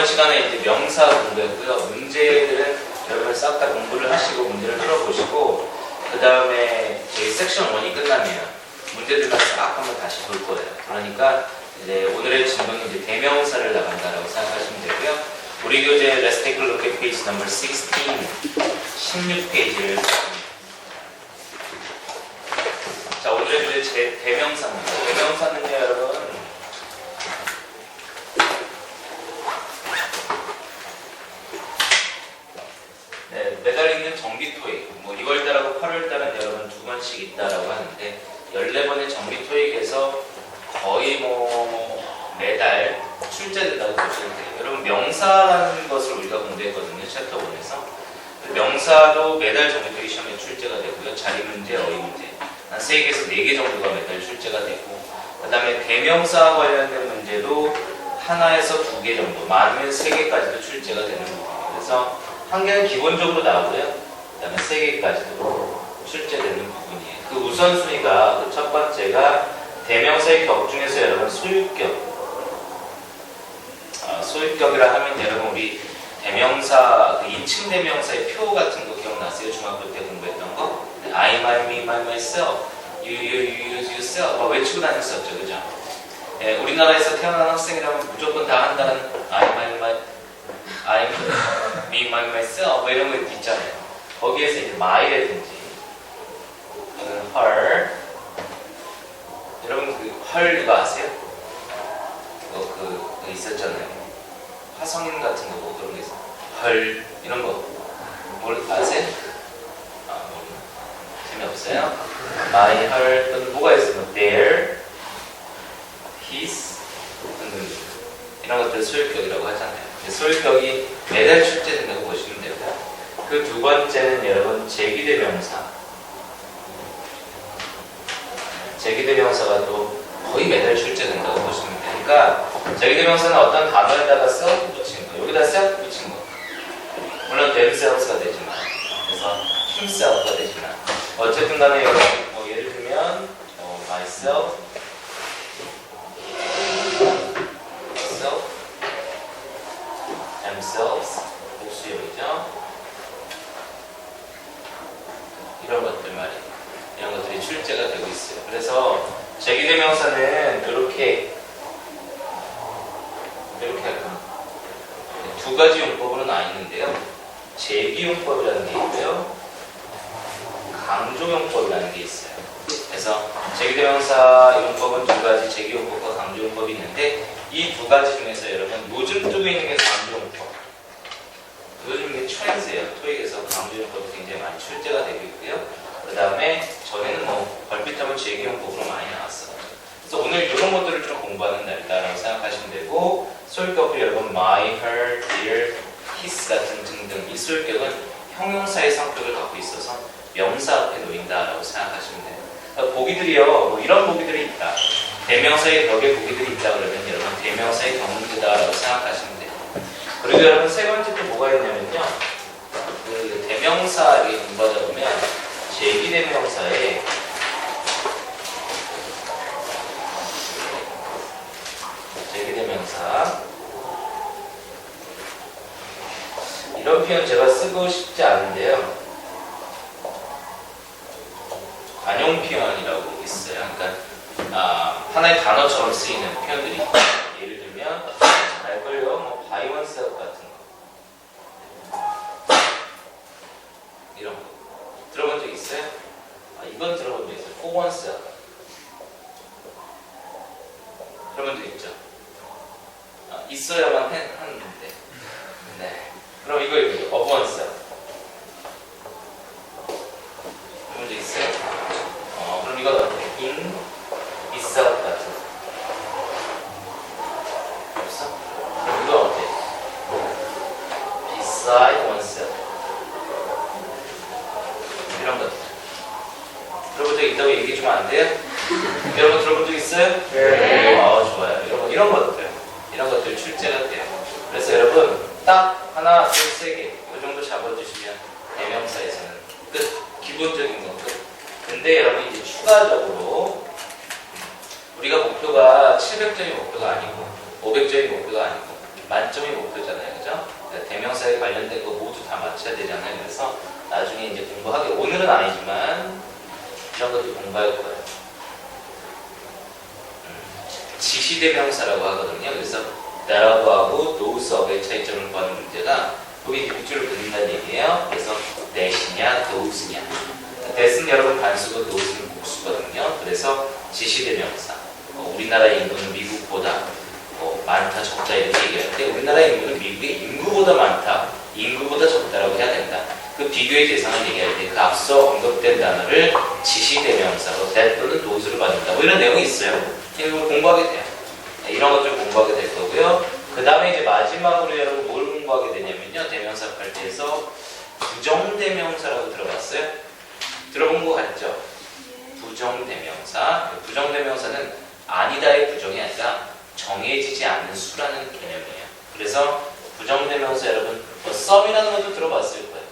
이번 시간에 이제 명사 공부했고요. 문제들은 여러분 싹 다 공부를 하시고 문제를 풀어보시고 그 다음에 저희 섹션 1이 끝나면 문제들만 싹 한번 다시 볼 거예요. 그러니까 이제 오늘의 질문은 이제 대명사를 나간다라고 생각하시면 되고요. 우리 교재 Let's take a look at page number 16페이지를 자, 오늘의 주제 제 대명사입니다. 대명사는요, 여러분 네, 매달 있는 정기 토익 뭐 2월달하고 8월달은 여러분 2번씩 있다라고 하는데 14번의 정기 토익에서 거의 뭐 매달 출제된다고 보시면 돼요. 여러분 명사라는 것을 우리가 공부했거든요. 챕터 1에서 명사도 매달 정기 토익 시험에 출제가 되고요. 자리 문제, 어휘 문제 한 3개에서 4개 정도가 매달 출제가 되고 그 다음에 대명사 관련된 문제도 하나에서 2개 정도 많으면 3개까지도 출제가 되는 부분이에요. 그래서 한 개는 기본적으로 나오고요. 그 다음에 3개까지도 출제되는 부분이에요. 그 우선순위가 그 첫 번째가 대명사의 격 중에서 여러분 소유격 소유격이라 하면 여러분 우리 대명사 그 2층 대명사의 표 같은 거 기억나세요? 중학교 때 공부했던 거? I, me, myself, you, yourself 외치고 다녔었죠, 그죠? 예, 우리나라에서 태어난 학생이라면 무조건 다 한다는 I, me, myself 뭐 이런 거 있잖아요. 거기에서 이제 my라든지 her 여러분 그 her 누가 아세요? 그 있었잖아요. 화성인 같은 거 뭐 그런 게 있어요. her 이런 거 뭘 아세요? 재미없어요? my, her 또는 뭐가 있어요? their, his 등등 이런 것들 소유격이라고 하잖아요. 소유격이 매달 출제된다고 보시면 되고요. 그 두 번째는 여러분 제기대명사. 제기대명사가 또 거의 매달 출제된다고 보시면 돼요. 그러니까 제기대명사는 어떤 단어에다가 self 붙인 거, 여기다 self 붙인 거. 물론 themselves가 되지만, 그래서 himself가 되지만, 어쨌든 간에 여러분 뭐 예를 들면 myself, themselves, 복수형이죠. 이런 것들 말이에요. 이런 것들이 출제가 되고 있어요. 그래서 제기대명사는 이렇게 할까? 두 가지 용법으로 나뉘는데요. 제기용법이라는 게 있고요. 강조용법이라는 게 있어요. 그래서 제기대명사 용법은 두 가지, 제기용법과 강조용법이 있는데 이 두 가지 중에서 여러분 요즘 뜨고 있는 게 강조용법. 요즘 이게 트렌드예요. 토익에서 강조용법이 굉장히 많이 출제가 되고 있고요. 그 다음에 전에는 뭐 걸핏하면 제기용법으로 많이 나왔어요. 그래서 오늘 이런 것들을 좀 공부하는 날이다라고 생각하시면 되고 소유격도 여러분 my, her, their, his 같은 등등 이 소유격은 형용사의 성격을 갖고 있어서 명사 앞에 놓인다라고 생각하시면 돼요. 그러니까 보기들이요. 뭐 이런 보기들이 있다. 대명사의 벽에 보기들이 있다 그러면 여러분 대명사의 경문이다라고 생각하시면 돼요. 그리고 여러분 세 번째 또 뭐가 있냐면요. 그 대명사 이렇게 공부하다 보면 제기대명사에 제기대명사 이런 표현 제가 쓰고 싶지 않은데요. 관용 표현이라고 있어요. 그러니까 하나의 단어처럼 쓰이는 표현들이 있어요. 예를 들면 알걸요, 뭐 by oneself 같은 거 이런 거 들어본 적 있어요? 이건 들어본 적 있어요. for oneself 들어본 적 있죠? 있어야만 하는데 네. 그럼 이거 of oneself 들어본 적 있어요? 그럼 이건 어때? in itself 같은 거 없어? 그럼 이건 어때? beside oneself 이런 것들 들어본 적 있다고 얘기해 주면 안 돼요? 여러분 들어본 적 있어요? 네. 좋아요. 이런 것들 출제가 돼요. 그래서 여러분 딱 하나, 둘, 세 개 이 정도 잡아주시면 대명사에서는 끝. 기본적인 건 끝. 근데 여러분 이제 추가적으로 우리가 목표가 700점이 목표가 아니고 500점이 목표가 아니고 만점이 목표잖아요. 그죠? 그러니까 대명사에 관련된 거 모두 다 맞춰야 되잖아요. 그래서 나중에 이제 공부하게, 오늘은 아니지만 이런 것도 공부할 거예요. 지시대명사라고 하거든요. 그래서 that하고 those의 차이점을 구하는 문제가 거기 밑줄을 긋는다는 얘기예요. 그래서 that이냐 those냐. that은 여러분 단수고 those는 복수거든요. 그래서 지시대명사. 우리나라의 인구는 미국보다 많다 적다 이렇게 얘기할 때 우리나라의 인구는 미국의 인구보다 많다, 인구보다 적다라고 해야 된다. 그 비교의 대상을 얘기할 때 그 앞서 언급된 단어를 지시대명사로 that 또는 those로 받는다. 뭐 이런 내용이 있어요. 이거 공부하게 돼요. 이런 것들 공부하게 될 거고요. 그 다음에 이제 마지막으로 여러분 뭘 공부하게 되냐면요. 대명사 팔때에서 부정대명사라고 들어봤어요? 들어본 거 같죠? 부정대명사. 부정대명사는 아니다의 부정이 아니라 정해지지 않는 수라는 개념이에요. 그래서 부정대명사 여러분 some이라는 것도 들어봤을 거예요.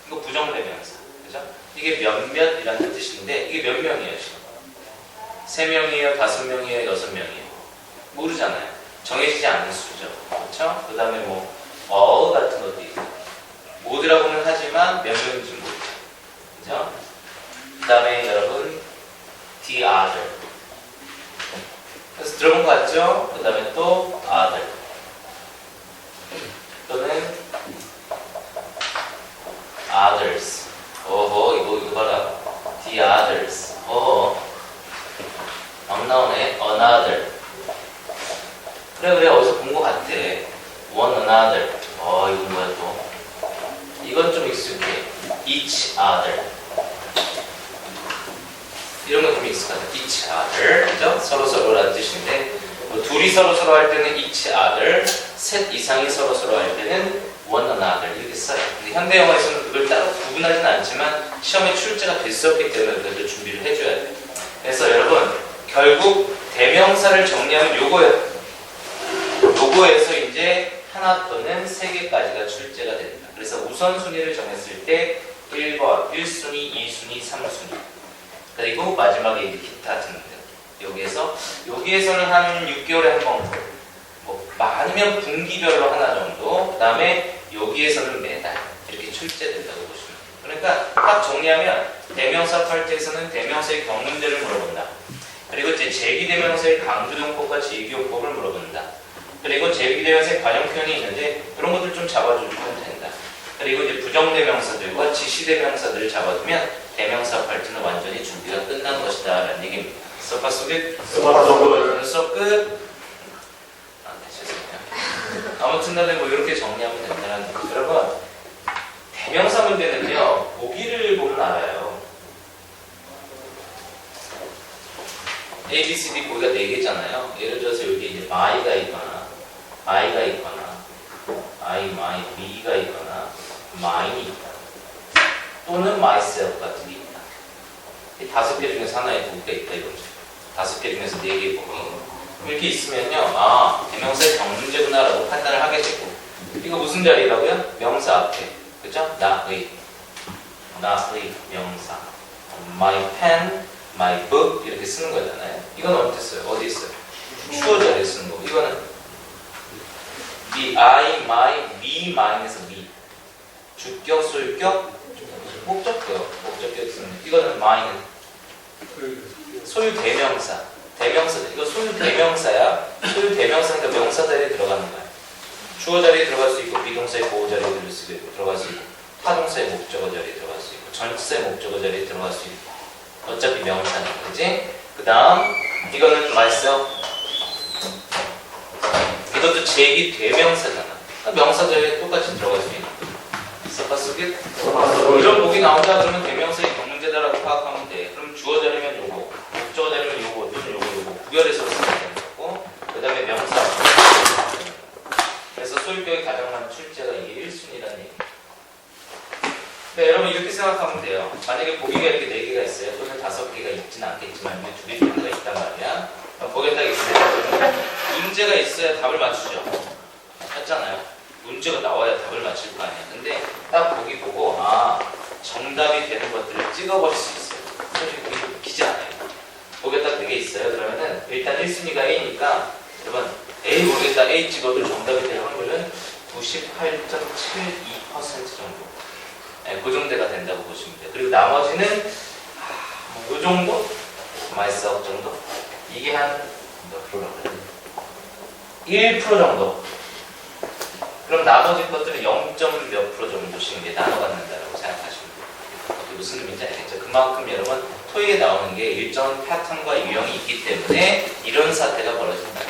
이거 부정대명사. 그죠? 이게 몇몇이라는 뜻인데 이게 몇 명이에요 지금? 3명이에요? 5명이에요? 6명이에요? 모르잖아요. 정해지지 않는 수죠. 그렇죠? 그 다음에 뭐 all 같은 것도 있고 모두라고는 하지만 몇 명인지 모르죠. 그죠? 그 다음에 여러분 the other. 그래서 들어본 거 같죠? 그 다음에 또 other 또는 others. 어허 이거 봐라. the others. 어허 막 나오네. another. 그래 어디서 본 거 같아. one another. 이건 뭐야 또. 이건 좀 익숙해. each other. 이런 거 좀 익숙하다. each other. 그죠? 서로라는 뜻인데 둘이 서로 할 때는 each other, 셋 이상이 서로 할 때는 one another 이렇게 써요. 근데 현대 영어에서는 그걸 따로 구분하지는 않지만 시험에 출제가 됐었기 때문에 그래도 준비를 해줘야 돼요. 그래서 여러분 결국 대명사를 정리하면 요거에서 이제 하나 또는 3개까지가 출제가 됩니다. 그래서 우선순위를 정했을 때 1번, 1순위, 2순위, 3순위 그리고 마지막에 이제 기타 등등 여기에서는 한 6개월에 한 번, 뭐 많으면 분기별로 하나 정도, 그 다음에 여기에서는 매달 이렇게 출제된다고 보시면 돼요. 그러니까 딱 정리하면 대명사 팔때에서는 대명사의 경문대를 물어본다. 그리고 이제 제기대명사의 강조용법과 제기용법을 물어본다. 그리고 제기대명사의 관용 표현이 있는데 그런 것들 좀 잡아주면 된다. 그리고 이제 부정대명사들과 지시대명사들을 잡아두면 대명사 팔트는 완전히 준비가 끝난 것이다 라는 얘기입니다. 써봤어 끝? 써봤어 끝? 죄송해요. 아무튼 간에 뭐 이렇게 정리하면 된다는 거죠. 여러분 대명사 문제는요 보기를 보면 알아요. A, B, C, D 보기가 4개잖아요. 예를 들어서 여기 이제 my가 있거나 I가 있거나 I, my, me가 있거나 mine이 있다. 또는 myself 같은 게 있다. 이 5개 중에서 하나의 보기가 있다 이거죠. 5개 중에서 4개의 보기. 이렇게 있으면요, 대명사의 경문제구나라고 판단을 하게 되고, 이거 무슨 자리라고요? 명사 앞에, 그죠? 나의 명사. My pen, my book 이렇게 쓰는 거잖아요. 이건 어디 있어요? 어디 있어요? 주어 자리에 쓰는 거고, 이거는 me, I, my, me, mine에서 me. 주격, 소유격, 목적격 쓰는. 이거는 mine은 소유 대명사. 이거 소유 대명사야. 소유 대명사니까 명사 자리에 들어가는 거야. 주어 자리에 들어갈 수 있고, 비동사의 보호 자리에 들어갈 수 있고, 타동사의 목적어 자리에 들어갈 수 있고, 전치사의 목적어 자리에 들어갈 수 있고. 어차피 명사니까, 그지? 그 다음, 이거는 좀 맛있어요. 이것도 제기 대명사잖아. 명사 자리에 똑같이 들어갈 수 있는. 써봤어게? 이런 보기 나온다 그러면 대명사의 경문제다라고 파악하면 돼. 그럼 주어 자리면 요거, 목적어 자리면 요거, 요거 구별해서 쓰면 되는 거고, 그 다음에 명사. 그래서 소유격이 가장 많은 출제가 이게 1순위라는 얘기. 네, 여러분 이렇게 생각하면 돼요. 만약에 보기가 이렇게 4개가 있어요. 또는 5개가 있지는 않겠지만 2개 정도가 있단 말이야. 보기가 딱 있어요. 문제가 있어야 답을 맞추죠. 했잖아요. 문제가 나와야 답을 맞출 거 아니야. 근데 딱 보기 보고 정답이 되는 것들을 찍어버릴 수 있어요. 사실 그게 웃기지 않아요. 보기가 딱 4개 있어요. 그러면은 일단 1순위가 A니까 여러분 A 모르겠다. A 찍어도 정답이 될 확률은 98.72% 정도. 네, 그 정도가 된다고 보시면 돼요. 그리고 나머지는 뭐 요 정도? myself 정도? 이게 한 몇 프로라고 해야 돼? 1% 정도. 그럼 나머지 것들은 0. 몇 프로 정도씩 이제 나눠갖는다라고 생각하시면 돼요. 무슨 의미인지 알겠죠? 그만큼 여러분 토익에 나오는 게 일정한 패턴과 유형이 있기 때문에 이런 사태가 벌어진다.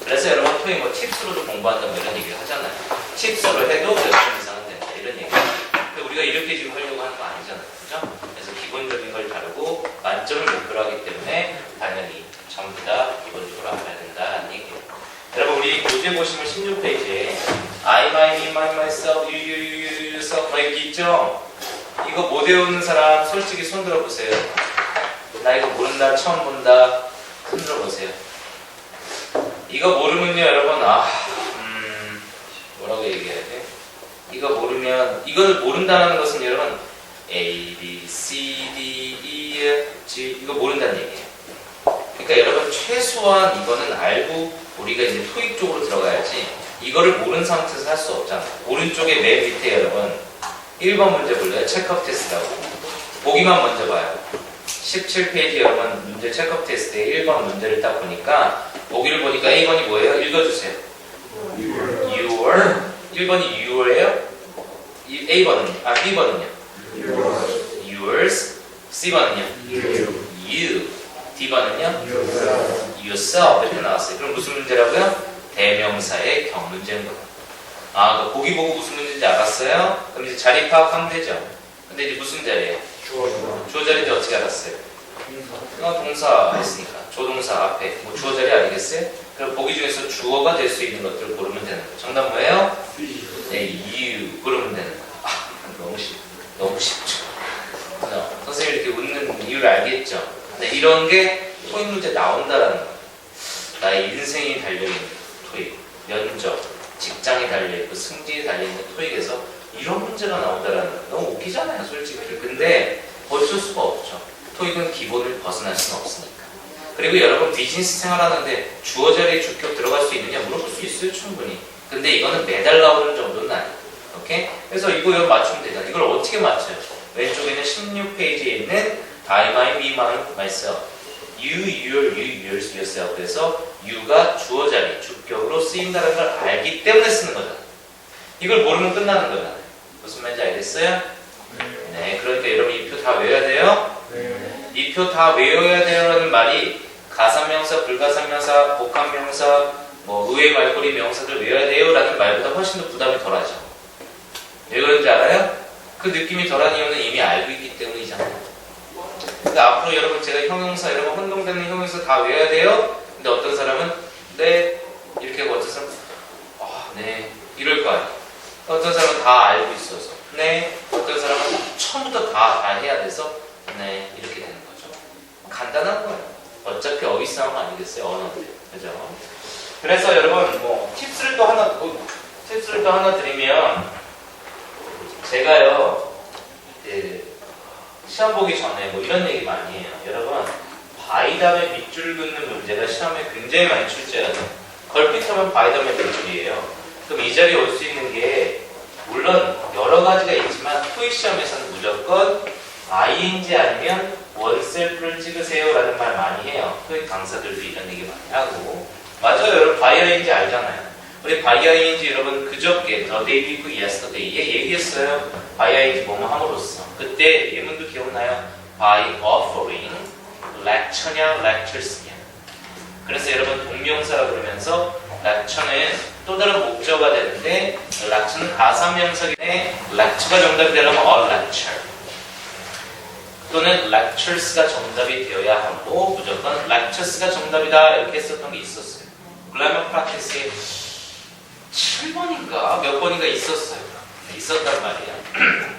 그래서 여러분 토익 뭐 팁스로도 공부한다 뭐 이런 얘기를 하잖아요. 팁스로 해도 몇 점 이상은 된다 이런 얘기. 근데 우리가 이렇게 지금 하려고 하는 거 아니잖아요. 그죠? 그래서 기본적인 걸 다루고 만점을 목표로 하기 때문에 당연히 전부 다 기본적으로 알아야 된다는 얘기예요. 여러분 우리 교재 보시면 16페이지에 I, my, me, my, myself, you, yourself 막 이렇게 있죠? 이거 못 외우는 사람 솔직히 손 들어보세요. 나 이거 모른다, 처음 본다, 손 들어보세요. 이거 모르면요 여러분 뭐라고 얘기해야 돼? 이거 모르면 이걸 모른다는 것은 여러분 A, B, C, D, E, F, G 이거 모른다는 얘기예요. 그러니까 여러분 최소한 이거는 알고 우리가 이제 토익 쪽으로 들어가야지 이거를 모르는 상태에서 할 수 없잖아요. 오른쪽에 맨 밑에 여러분 1번 문제 볼래요? 체크업 테스트라고. 보기만 먼저 봐요. 17페이지 여러분 문제 체크업 테스트에 1번 문제를 딱 보니까 보기를 보니까 A번이 뭐예요? 읽어주세요. Your 1번이 your예요? A번은요? B번은요? Yours C번은요? You D번은요? Yourself 이렇게 나왔어요. 그럼 무슨 문제라고요? 대명사의 경문제인 거예요. 그 보기 보고 무슨 문제인지 알았어요? 그럼 이제 자리 파악하면 되죠. 근데 이제 무슨 자리예요? 주어 자리인지 어떻게 알았어요? 동사 했으니까 조동사 앞에 뭐 주어 자리 아니겠어요? 그럼 보기 중에서 주어가 될 수 있는 것들을 고르면 되는 거예요. 정답 뭐예요? 네, you 고르면 되는 거예요. 너무 쉽죠. 선생님이 이렇게 웃는 이유를 알겠죠? 네, 이런 게 토익 문제 나온다라는 거예요. 나의 인생이 달려있는 토익, 면접, 직장이 달려있고 승진이 달려있는 토익에서 이런 문제가 나온다라는 거 너무 웃기잖아요 솔직히. 근데 어쩔 수가 없죠. 토익은 기본을 벗어날 수는 없으니까. 그리고 여러분 비즈니스 생활하는데 주어 자리에 주격 들어갈 수 있느냐 물어볼 수 있어요 충분히. 근데 이거는 매달 나오는 정도는 아니에요. 오케이? 그래서 이거 맞추면 되잖아요. 이걸 어떻게 맞춰요? 왼쪽에는 16페이지에 있는 I, my, me, my, myself You, your, you, yours, yourself 그래서 you가 주어 자리, 주격으로 쓰인다는 걸 알기 때문에 쓰는 거잖아요. 이걸 모르면 끝나는 거잖아요. 무슨 말인지 알겠어요? 네, 그러니까 여러분 이 표 다 외워야 돼요? 이 표 다 외워야 돼요라는 말이 가산명사, 불가산명사, 복합명사, 뭐 의외 말고리 명사들 외워야 돼요라는 말보다 훨씬 더 부담이 덜하죠. 왜 그런지 알아요? 그 느낌이 덜한 이유는 이미 알고 있기 때문이잖아요. 그러니까 앞으로 여러분 제가 형용사 여러분 혼동되는 형용사 다 외워야 돼요. 근데 어떤 사람은 네 이렇게 하고 어떤 사람은 네 이럴 거 아니에요. 어떤 사람은 다 알고 있어서 네 어떤 사람은 처음부터 다 해야 돼서 네 이렇게 되는 거죠. 간단한 거예요. 어차피 어휘싸움 아니겠어요 언어인데 그죠? 그래서 여러분 뭐 팁스를 또 하나 드리면 제가요 시험 보기 전에 뭐 이런 얘기 많이 해요. 여러분 바이 다음에 밑줄 긋는 문제가 시험에 굉장히 많이 출제해요. 걸핏하면 바이 다음에 밑줄이에요. 그럼 이 자리에 올 수 있는 게 물론 여러 가지가 있지만 토익 시험에서는 무조건 ing 아니면 원셀프를 찍으세요 라는 말 많이 해요. 토익 강사들도 이런 얘기 많이 하고. 맞아요. 여러분 바이 ing 알잖아요. 우리 바이 ing 여러분 그저께 the day before yesterday에 얘기했어요. 바이 ing 뭐뭐 함으로써. 그때 예문도 기억나요? by offering lecture냐 lectures냐. 그래서 여러분 동명사라 그러면서 lecture는 또 다른 목적어가 되는데 lecture는 가사명사인데 lecture가 정답이 되려면 a lecture 또는 lectures가 정답이 되어야 하고 무조건 lectures가 정답이다 이렇게 했었던 게 있었어요. 글래머 프랙티스에 7번인가 몇 번인가 있었어요. 있었단 말이에요.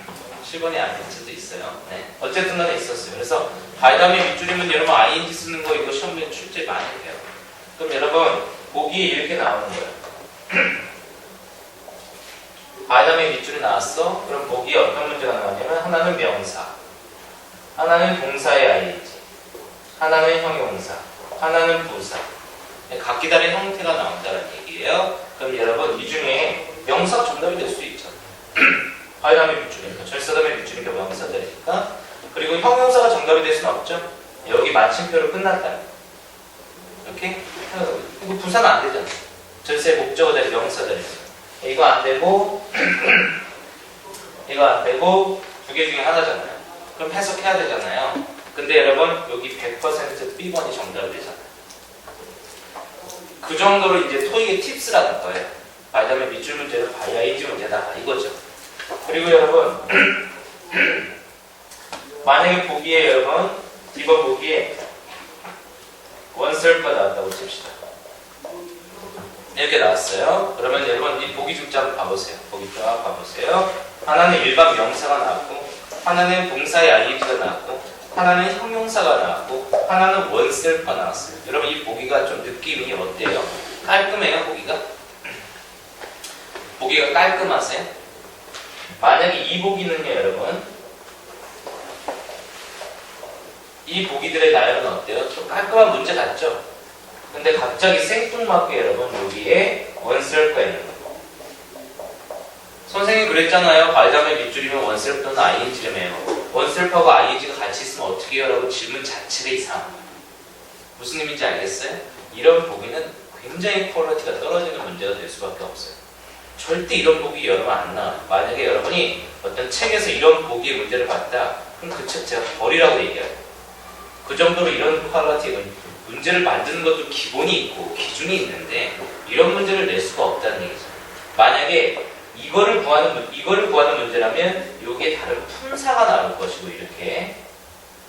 7번이 아닐 수도 있어요. 네. 어쨌든 간에 있었어요. 그래서 바이 다음에 밑줄이면 여러분 ing 쓰는 거 이거 시험에 출제 많이 해요. 그럼 여러분 보기에 이렇게 나오는 거예요. 바이 다음에 밑줄이 나왔어. 그럼 보기에 어떤 문제가 나오냐면 하나는 명사, 하나는 동사의 ing, 하나는 형용사, 하나는 부사. 각기 다른 형태가 나온다는 얘기. 문제예요. 그럼 여러분 이 중에 명사 정답이 될 수도 있죠. 바이담의 밑줄이니까 절사담의 밑줄이니까 명사들이니까. 그리고 형용사가 정답이 될 수는 없죠. 여기 마침표로 끝났다. 이렇게 이거 부사는 안 되잖아. 절세 목적어들이 명사들이 이거 안 되고 이거 안 되고 두 개 중에 하나잖아요. 그럼 해석해야 되잖아요. 근데 여러분 여기 100% B번이 정답이 되잖아요. 그 정도로 이제 토익의 팁스라는 거예요. 바이담의 밑줄 문제는 바이아인지 문제다 이거죠. 그리고 여러분 만약에 보기에 여러분 B번 보기에 원셀프가 나왔다고 칩시다. 이렇게 나왔어요. 그러면 여러분 이 보기 좀 쫙 봐보세요. 보기 쫙 봐보세요. 하나는 일반 명사가 나왔고 하나는 동사의 ing가 나왔고 하나는 형용사가 나왔고 하나는 원셀프가 나왔어요. 여러분 이 보기가 좀 느낌이 어때요? 깔끔해요 보기가? 보기가 깔끔하세요? 만약에 이 보기는요 여러분 이 보기들의 나열은 어때요? 좀 깔끔한 문제 같죠? 근데 갑자기 생뚱맞게 여러분 여기에 원셀프가 있는 거예요. 선생님이 그랬잖아요. 바이담의 밑줄이면 원셀프 또는 ing라며요. 원셀프하고 ing가 같이 있으면 어떻게 해요? 라고 질문 자체가 이상. 무슨 의미인지 알겠어요? 이런 보기는 굉장히 퀄리티가 떨어지는 문제가 될 수밖에 없어요. 절대 이런 보기 여러분 안 나와요. 만약에 여러분이 어떤 책에서 이런 보기의 문제를 봤다. 그럼 그 책 제가 버리라고 얘기해요. 그 정도로 이런 퀄리티는 문제를 만드는 것도 기본이 있고 기준이 있는데 이런 문제를 낼 수가 없다는 얘기죠. 만약에 이거를 구하는 문제라면 여기에 다른 품사가 나올 것이고 이렇게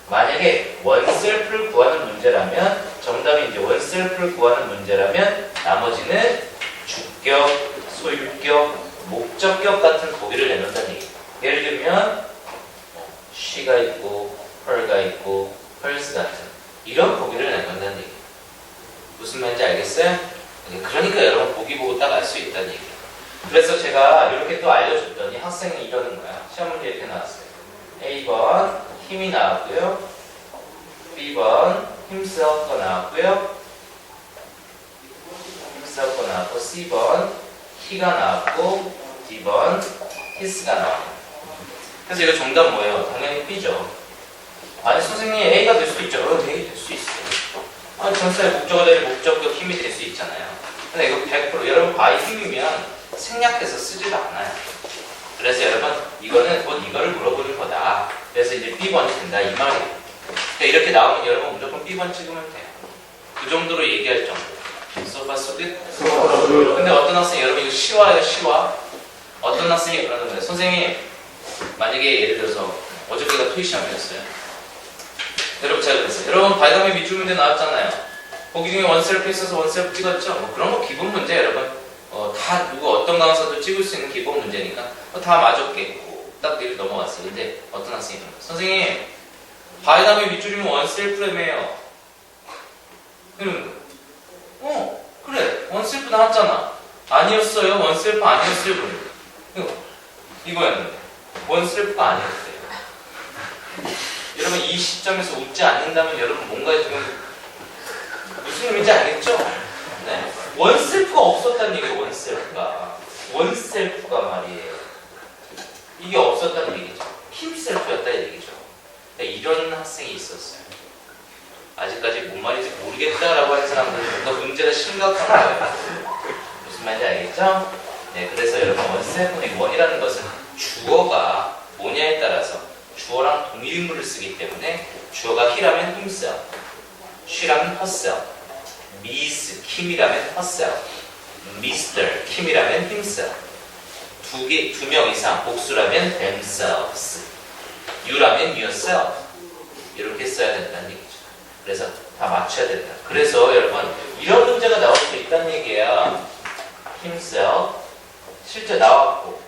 만약에 원셀프를 구하는 문제라면 정답이 이제 원셀프를 구하는 문제라면 나머지는 주격, 소유격, 목적격 같은 보기를 내놓는다는 얘기죠. 예를 들면 she가 있고 her가 있고 hers 같은 이런 보기를 내놓는다는 얘기예요. 무슨 말인지 알겠어요? 그러니까 여러분 보기 보고 딱 알 수 있다는 얘기예요. 그래서 제가 이렇게 또 알려줬더니 학생이 이러는 거야. 시험 문제 이렇게 나왔어요. A번 힘이 나왔고요. B번 himself가 나왔고요. himself가 나왔고 C번 he가 나왔고 D번 his가 나왔고 그래서 이거 정답 뭐예요? 당연히 B죠. 아니 선생님 A가 될 수도 있죠. A 될 수 있어요. 아니 전사의 목적어 대리 목적격 힘이 될 수 있잖아요. 근데 이거 100% 여러분 바이 힘이면 생략해서 쓰지도 않아요. 그래서 여러분 이거는 곧 이거를 물어보는 거다. 그래서 이제 B번이 된다 이 말이에요. 그러니까 이렇게 나오면 여러분 무조건 B번 찍으면 돼요. 그 정도로 얘기할 정도. So far so good? 근데 어떤 학생이 여러분 이거 시와예요 시와? 어떤 학생이 그러는 거예요. 선생님 만약에 예를 들어서 어저께가 토익 시험이었어요. 여러분 제가 그랬어요. 여러분 바이담의 밑줄 문제 나왔잖아요. 보기 중에 원셀프 있어서 원셀프 찍었죠? 뭐 그런 거 기본 문제 여러분 다 누구 어떤 강사도 찍을 수 있는 기본 문제니까 다 맞았겠고 딱 내일 넘어갔어요. 근데 어떤 학생이 그런 거예요. 선생님 바이담의 밑줄이면 원셀프라며요. 이러는 거예요. 그래 원셀프 나왔잖아. 아니었어요. 원셀프 아니었어요. 이거였는데 원셀프가 아니었어요. 여러분 이 시점에서 웃지 않는다면 여러분 뭔가 지금 무슨 의미인지 알겠죠? 네. 원셀프가 없었다는 얘기예요. 원셀프가 말이에요. 이게 없었다는 얘기죠. 힘셀프였다는 얘기죠. 네, 이런 학생이 있었어요. 아직까지 뭔 말인지 모르겠다라고 하는 사람들은 뭔가 문제가 심각한 거예요. 무슨 말인지 알겠죠? 네, 그래서 여러분 원셀프는 원이라는 것은 주어가 뭐냐에 따라서 주어랑 동일인물을 쓰기 때문에 주어가 he라면 himself, she라면 herself, Miss Kim이라면 herself, Mr. Kim이라면 himself, 두 명 이상 복수라면 themselves, you라면 yourself 이렇게 써야 된다는 얘기죠. 그래서 다 맞춰야 된다. 그래서 여러분 이런 문제가 나올 수 있다는 얘기야. himself 실제 나왔고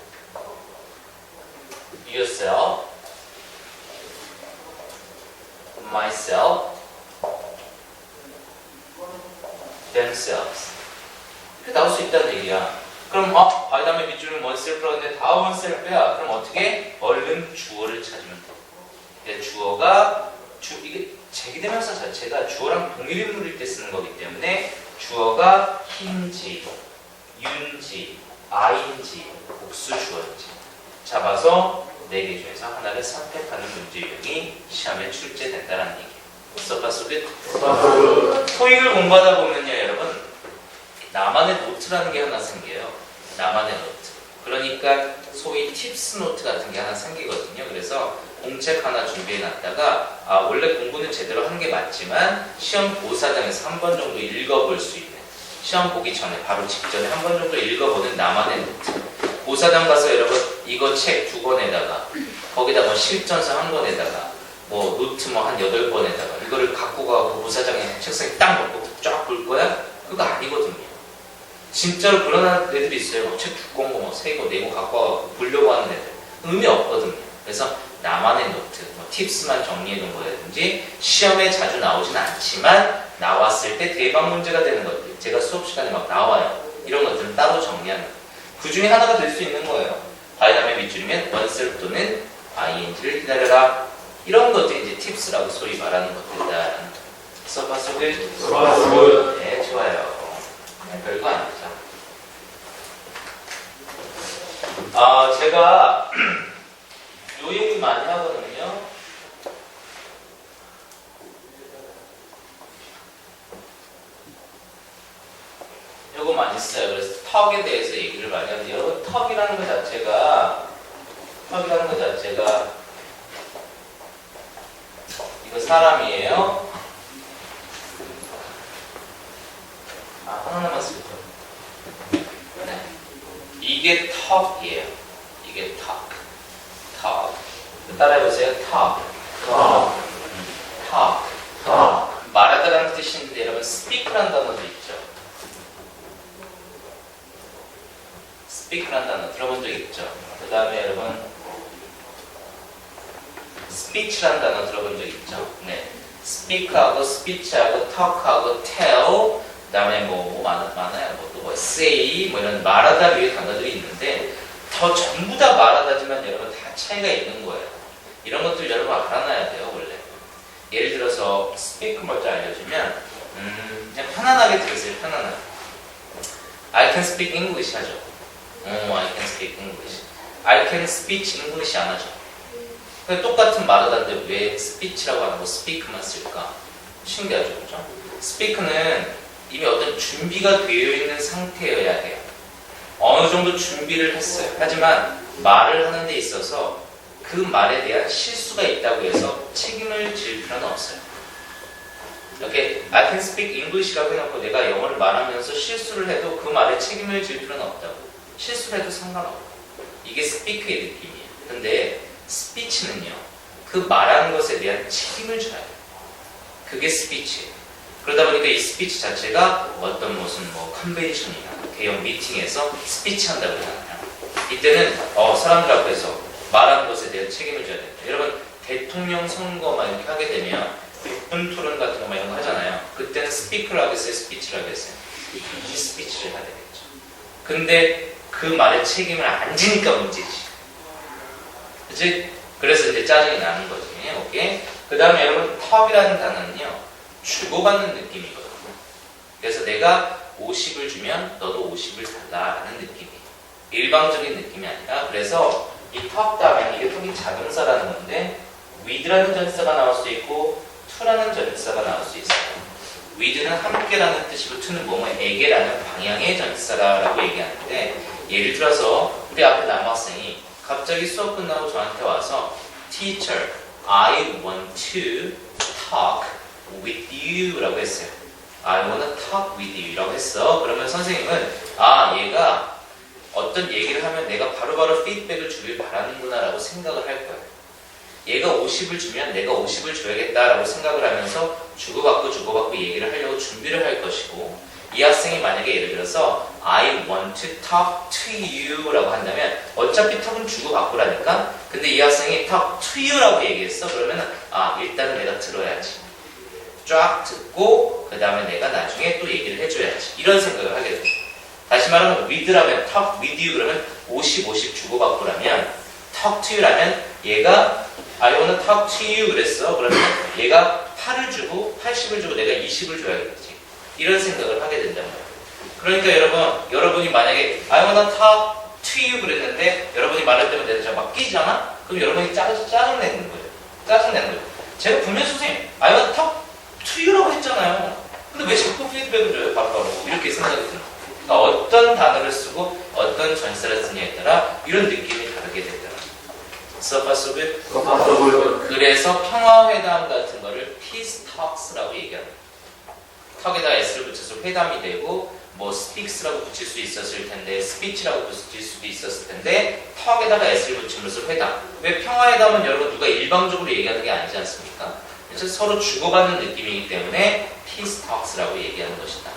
yourself, myself, themselves 이렇게 나올 수 있다는 얘기야. 그럼 바이담의 밑줄은 원셀프라고 하는데 다 원셀프야. 그럼 어떻게? 얼른 주어를 찾으면 돼. 주어가 이게 제기대명사 자체가 주어랑 동일인물일 때 쓰는 거기 때문에 주어가 hin지 윤지, 아인지, 복수 주어지 잡아서 4개 중에서 하나를 선택하는 문제 유형이 시험에 출제된다는 얘기예요. 써봤어요? 토익을 공부하다 보면요, 여러분, 나만의 노트라는 게 하나 생겨요. 나만의 노트. 그러니까 소위 팁스 노트 같은 게 하나 생기거든요. 그래서 공책 하나 준비해놨다가 원래 공부는 제대로 하는 게 맞지만 시험 보사장에서 한 번 정도 읽어볼 수 있는, 시험 보기 전에 바로 직전에 한 번 정도 읽어보는 나만의 노트. 보사장 가서 여러분 이거 책 2권에다가 거기다 뭐 실전서 1권에다가 뭐 노트 뭐 한 8권에다가 이거를 갖고 가고 보사장에 책상에 딱 놓고 쫙 볼 거야? 그거 아니거든요. 진짜로 그런 애들이 있어요. 책 두꺼운 거 뭐 3권, 4권 갖고 와서 보려고 하는 애들. 의미 없거든요. 그래서 나만의 노트, 뭐 팁스만 정리해 놓은 거라든지 시험에 자주 나오진 않지만 나왔을 때 대박 문제가 되는 것들. 제가 수업 시간에 막 나와요. 이런 것들은 따로 정리하는 거예요. 그 중에 하나가 될 수 있는 거예요. 바이담의 밑줄이면 원셀 또는 ing를 기다려라. 이런 것들이 이제 팁스라고 소위 말하는 것들이다. 써봤어요? 네, 좋아요. 별거 아니죠. 제가 요 얘기 많이 하거든요. 요거 많이 써요. 그래서 턱에 대해서 얘기를 많이 하는데, 여러분 턱이라는 것 자체가 이거 사람이에요. 하나만 쓸 거예요. 네. 이게 턱이에요. 이게 턱. 따라해보세요. 턱. 말하다라는 뜻이 있는데 여러분 speak라는 단어도 있죠. speak라는 단어 들어본 적 있죠. 그 다음에 여러분 speech라는 단어 들어본 적 있죠. 네. speak하고 speech하고 talk하고 tell, 그 다음에 뭐 많아요. 뭐 say, 뭐 이런 말하다 위에 단어들이 있는데 더 전부 다 말하다지만 여러분 다 차이가 있는 거예요. 이런 것들 여러분 알아놔야 돼요, 원래. 예를 들어서 speak 먼저 알려주면 그냥 편안하게 들으세요, 편안하게. I can speak English 하죠. I can speak English. I can speech English 안 하죠. 근데 똑같은 말하다인데 왜 speech라고 안 하고 speak만 쓸까? 신기하죠, 그죠? speak는 이미 어떤 준비가 되어 있는 상태여야 해요. 어느 정도 준비를 했어요. 하지만 말을 하는 데 있어서 그 말에 대한 실수가 있다고 해서 책임을 질 필요는 없어요. 이렇게 I can speak English라고 해놓고 내가 영어를 말하면서 실수를 해도 그 말에 책임을 질 필요는 없다고. 실수를 해도 상관없고. 이게 speak의 느낌이에요. 근데 speech는요, 그 말하는 것에 대한 책임을 져야 돼요. 그게 speech예요. 그러다 보니까 이 스피치 자체가 어떤 무슨 뭐 컨벤션이나 대형 미팅에서 스피치 한다고 하잖아요. 이때는 사람들 앞에서 말하는 것에 대한 책임을 져야 됩니다. 여러분 대통령 선거 막 이렇게 하게 되면 100분 토론 같은 거 막 이런 거 하잖아요. 그때는 스피커를 하겠어요, 스피치를 하겠어요? 이 스피치를 해야 되겠죠. 근데 그 말에 책임을 안 지니까 문제지. 그치? 그래서 이제 짜증이 나는 거지. 오케이? 그 다음에 여러분 턱이라는 단어는요, 주고받는 느낌이거든요. 그래서 내가 50을 주면 너도 50을 달라라는 느낌이에요. 일방적인 느낌이 아니라. 그래서 이 턱 다음에 이게 턱이 자동사라는 건데 with라는 전치사가 나올 수 있고 to라는 전치사가 나올 수 있어요. with는 함께라는 뜻이고 to는 뭐뭐에게라는 방향의 전치사라고 얘기하는데, 예를 들어서 우리 앞에 남학생이 갑자기 수업 끝나고 저한테 와서 Teacher, I want to talk with you 라고 했어요. I want to talk with you 라고 했어. 그러면 선생님은 얘가 어떤 얘기를 하면 내가 바로바로 피드백을 주길 바라는구나 라고 생각을 할 거예요. 얘가 50을 주면 내가 50을 줘야겠다 라고 생각을 하면서 주고받고 얘기를 하려고 준비를 할 것이고, 이 학생이 만약에 예를 들어서 I want to talk to you 라고 한다면 어차피 턱은 주고받고라니까. 근데 이 학생이 talk to you 라고 얘기했어. 그러면은 일단은 내가 들어야지. 쫙 듣고 그 다음에 내가 나중에 또 얘기를 해줘야지. 이런 생각을 하게 돼요. 다시 말하면 with라면 talk with you 그러면 50, 50 주고받고라면 talk to you라면 얘가 I want to talk to you 그랬어. 그러면 얘가 8을 주고 80을 주고 내가 20을 줘야겠지. 이런 생각을 하게 된단 말이에요. 그러니까 여러분이 만약에 I wanna talk to you 그랬는데 여러분이 말할 때면 내가 막 끼잖아? 그럼 여러분이 짜증내는 거예요. 짜증내는 거예요. 제가 분명히 선생님 I wanna talk to you라고 했잖아요. 근데 왜 자꾸 피드백을 줘요? 바로바로 이렇게 생각이 들어요. 그러니까 어떤 단어를 쓰고 어떤 전사를 쓰냐에 따라 이런 느낌이 다르게 되더라. 서파소빌. 그래서 평화회담 같은 거를 peace talks라고 얘기합니다. 턱에다 s를 붙여서 회담이 되고 뭐 speaks라고 붙일 수 있었을 텐데 speech라고 붙일 수도 있었을 텐데 턱에다가 s를 붙이면서 회담. 왜 평화회담은 여러분 누가 일방적으로 얘기하는 게 아니지 않습니까? 그래서 서로 주고받는 느낌이기 때문에 peace talks라고 얘기하는 것이다.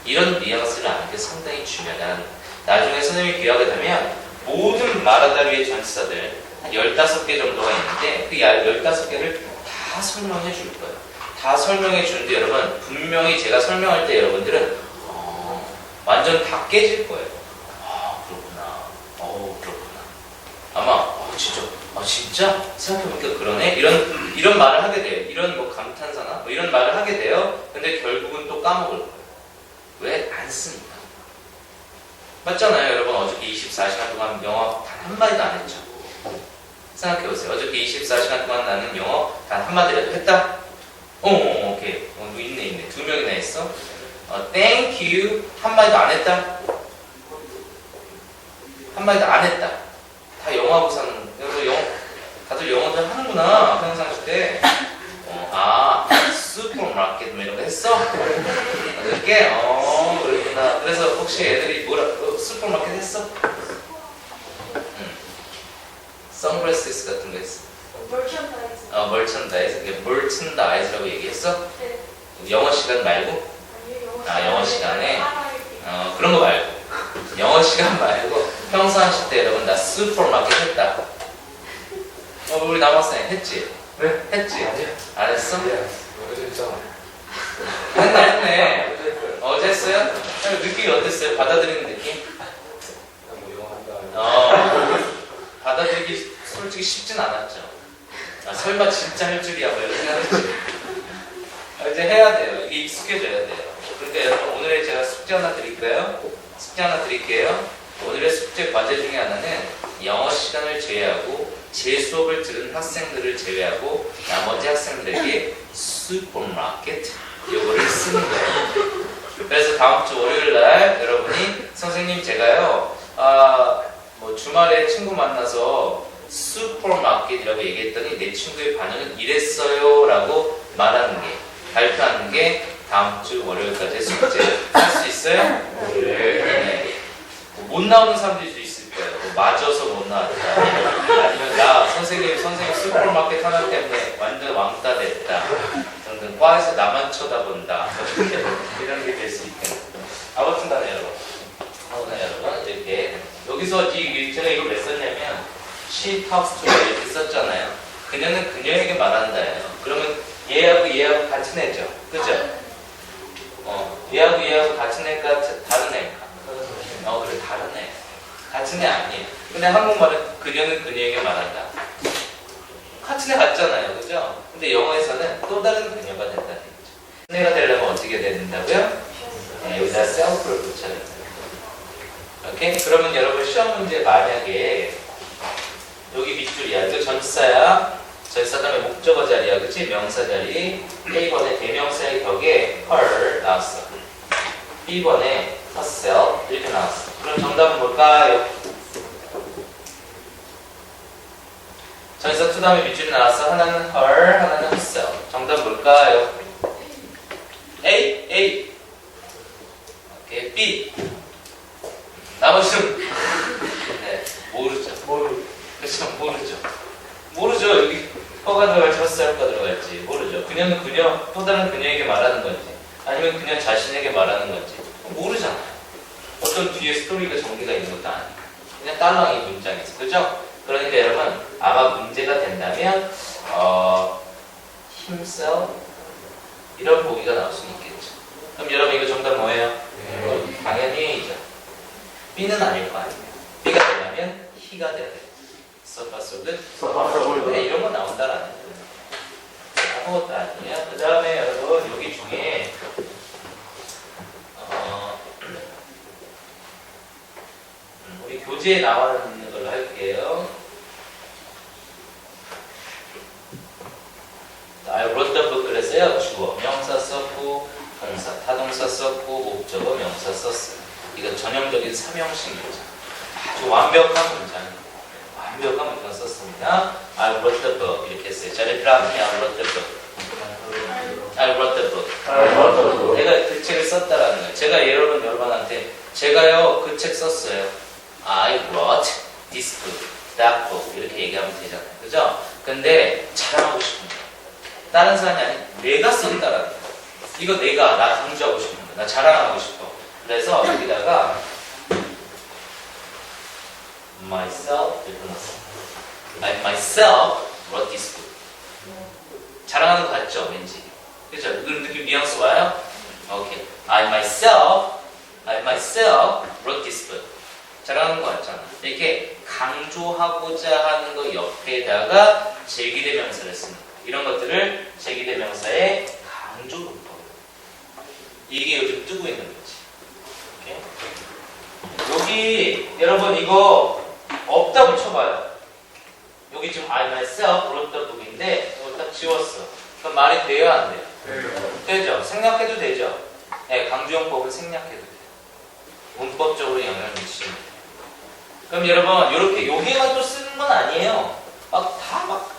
이런 뉘앙스를 아는 게 상당히 중요하다는. 나중에 선생님이 귀하게 되면 모든 마라다리의 전치사들 한 15개 정도가 있는데 그 15개를 다 설명해 줄 거예요. 다 설명해 주는데 여러분 분명히 제가 설명할 때 여러분들은 완전 다 깨질 거예요. 그렇구나. 그렇구나. 아마 진짜 생각해보니까 그러네. 이런 말을 하게 돼요. 이런 뭐 감탄사나 뭐 이런 말을 하게 돼요. 근데 결국은 또 까먹을 거예요. 왜? 안 쓰니까. 맞잖아요. 여러분 어저께 24시간 동안 영어 단 한마디도 안 했죠. 생각해보세요. 어저께 24시간 동안 나는 영어 단 한마디라도 했다? 오케이. 있네. 2명이나 했어. Thank you. 한마디도 안 했다? 한마디도 안 했다. 다 영어하고 사는, 다들 영어도 하는구나. 평상시 때. 슈퍼마켓 뭐 이런 거 했어? 어저께? 그랬구나. 그래서 혹시 애들이 슈퍼마켓 했어? 선글라스 같은 거 했어? 멀천다이즈라고 얘기했어? 네. 영어 시간 말고? 아니요, 영어 시간에? 그런 거 말고. 영어 시간 말고 평상시 때 여러분 나 슈퍼마켓 했다. 우리 남학생 했지? 네? 했지? 아니요. 안 했어? 어제 있잖아. 했네. 어제 했어요? 느낌이 어땠어요? 받아들이는 느낌? 뭐 영어한다. 받아들이기 솔직히 쉽진 않았죠. 설마 진짜 할 줄이야 뭐 이런 생각했지. 이제 해야 돼요. 이게 익숙해져야 돼요. 그러니까 여러분 오늘의 제가 숙제 하나 드릴까요? 숙제 하나 드릴게요. 오늘의 숙제 과제 중에 하나는 영어 시간을 제외하고 제 수업을 들은 학생들을 제외하고 나머지 학생들에게 슈퍼마켓 요거를 쓰는 거예요. 그래서 다음 주 월요일 날 여러분이 선생님 제가요 뭐 주말에 친구 만나서 슈퍼마켓이라고 얘기했더니 내 친구의 반응은 이랬어요 라고 말하는 게 발표하는 게 다음 주 월요일까지 숙제 할 수 있어요? 네. 못 나오는 사람들도 있을 거예요. 맞아서 못 나왔다. 아니면 나 선생님 슈퍼마켓 하나 때문에 완전 왕따 됐다. 등등 과에서 나만 쳐다본다. 이런 게 될 수 있겠네요. 아무튼 간에 여러분 이렇게 여기서 제가 이걸 왜 썼냐면 she talks to me 이렇게 썼잖아요. 그녀는 그녀에게 말한다예요. 그러면 얘하고 같은 애죠. 그죠? 얘하고 같은 애가 다른 애가. 그래 다른 애. 같은 애 아니에요. 근데 한국말은 그녀는 그녀에게 말한다. 같은 애 같잖아요. 그죠? 근데 영어에서는 또 다른 그녀가 된다는 얘기죠. 그녀가 되려면 어떻게 된다고요? 여기다 self를 붙여야 된다. 오케이? 그러면 여러분 시험 문제 만약에 여기 밑줄이야. 또 전치사야. 전치사 다음에 목적어 자리야. 그치? 명사 자리. A번에 대명사의 격에 her 나왔어. B번에 herself 이렇게 나왔어. 그럼 정답은 뭘까요? 전치사 to 다음에 밑줄이 나왔어. 하나는 her, 하나는 herself. 정답은 뭘까요? A. 오케이. B. 나머지는 네, 모르죠. 그렇죠. 모르죠. 여기 허가 들어갈지 헛살가 들어갈지 모르죠. 그녀는 그녀, 또 다른 그녀에게 말하는 건지 아니면 그녀 자신에게 말하는 건지 모르잖아요. 어떤 뒤에 스토리가 전개가 있는 것도 아니고 그냥 딸랑이 문장에서. 그죠? 그러니까 여러분 아마 문제가 된다면 himself 이런 보기가 나올 수 있겠죠. 그럼 여러분 이거 정답 뭐예요? 당연히 A죠. B는 아닐 거 아니에요. B가 되려면 he가 돼야 돼요. 서파솔은 네, 이런 거 나온다라는 거예요. 아무것도 아니에요. 그 다음에 여러분 여기 중에 교재에 나와 있는 걸로 할게요. I wrote the book 그랬어요. 주어 명사 썼고 동사 타동사 썼고 목적어 명사 썼어요. 이거 전형적인 삼형식 문장. 아주 완벽한 문장. 완벽한 문장 썼습니다. I wrote the book 이렇게 했어요. 자, repeat after me. I wrote the book. I wrote the book. 내가 그 책을 썼다라는 거예요. 제가 여러분한테 제가요 그 책 썼어요. I wrote this book, that book 이렇게 얘기하면 되잖아요. 그죠? 근데 자랑하고 싶은 거예요. 다른 사람이 아닌 내가 썼다라는 거예요. 이거 나 강조하고 싶은 거야. 나 자랑하고 싶어. 그래서 여기다가 myself 이렇게 넣었어. I myself wrote this book. 자랑하는 거 같죠? 왠지. 그죠? 그런 느낌 뉘앙스 와요? 오케이. I myself wrote this book. 자랑하는 거 같잖아. 이렇게 강조하고자 하는 거 옆에다가 제기대명사를 쓰는 거. 이런 것들을 제기대명사의 강조문법. 이게 요즘 뜨고 있는 거지. 오케이? 여기 여러분 이거 없다 붙여봐요. 여기 지금 I myself wrote the book인데 이걸 딱 지웠어. 그럼 말이 돼요 안 돼요? 되죠. 생략해도 되죠. 네, 강조용법은 생략해도 돼요. 문법적으로 영향을 미치는 거예요. 그럼 여러분 이렇게 여기만 또 쓰는 건 아니에요.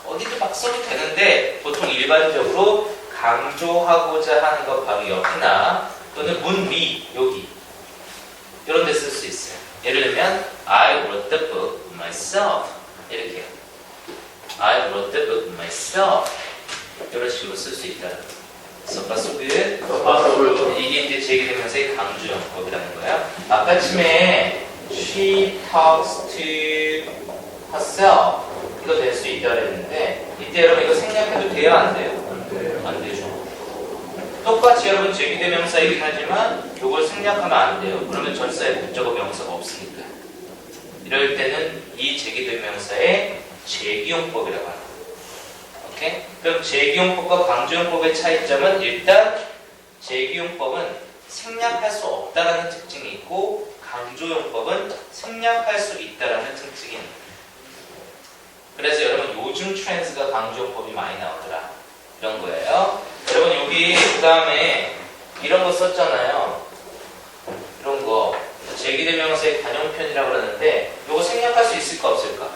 어디도 막 써도 되는데 보통 일반적으로 강조하고자 하는 것 바로 옆이나 또는 문 위 여기 이런 데 쓸 수 있어요. 예를 들면 I wrote the book myself 이렇게 I wrote the book myself 이런 식으로 쓸 수 있다. 이게 이제 제기되면서의 강조용법이라는 거야. 아까쯤에 she talks to herself 이거 될 수 있다 그랬는데 이때 여러분 이거 생략해도 돼요 안 돼요? 안 되죠. 똑같이 여러분 제기대명사이긴 하지만 이걸 생략하면 안 돼요. 그러면 전사에 목적어 명사가 없으니까. 이럴 때는 이 제기대명사의 제기용법이라고 합니다. 오케이? 그럼 제기용법과 강조용법의 차이점은 일단 제기용법은 생략할 수 없다라는 특징이 있고 강조용법은 생략할 수 있다라는 특징이 있습니다. 그래서 여러분 요즘 트렌드가 강조용법이 많이 나오더라 이런 거예요. 여러분 여기 그 다음에 이런 거 썼잖아요. 이런 거 제기대명사의 관용편이라고 그러는데 이거 생략할 수 있을까 없을까?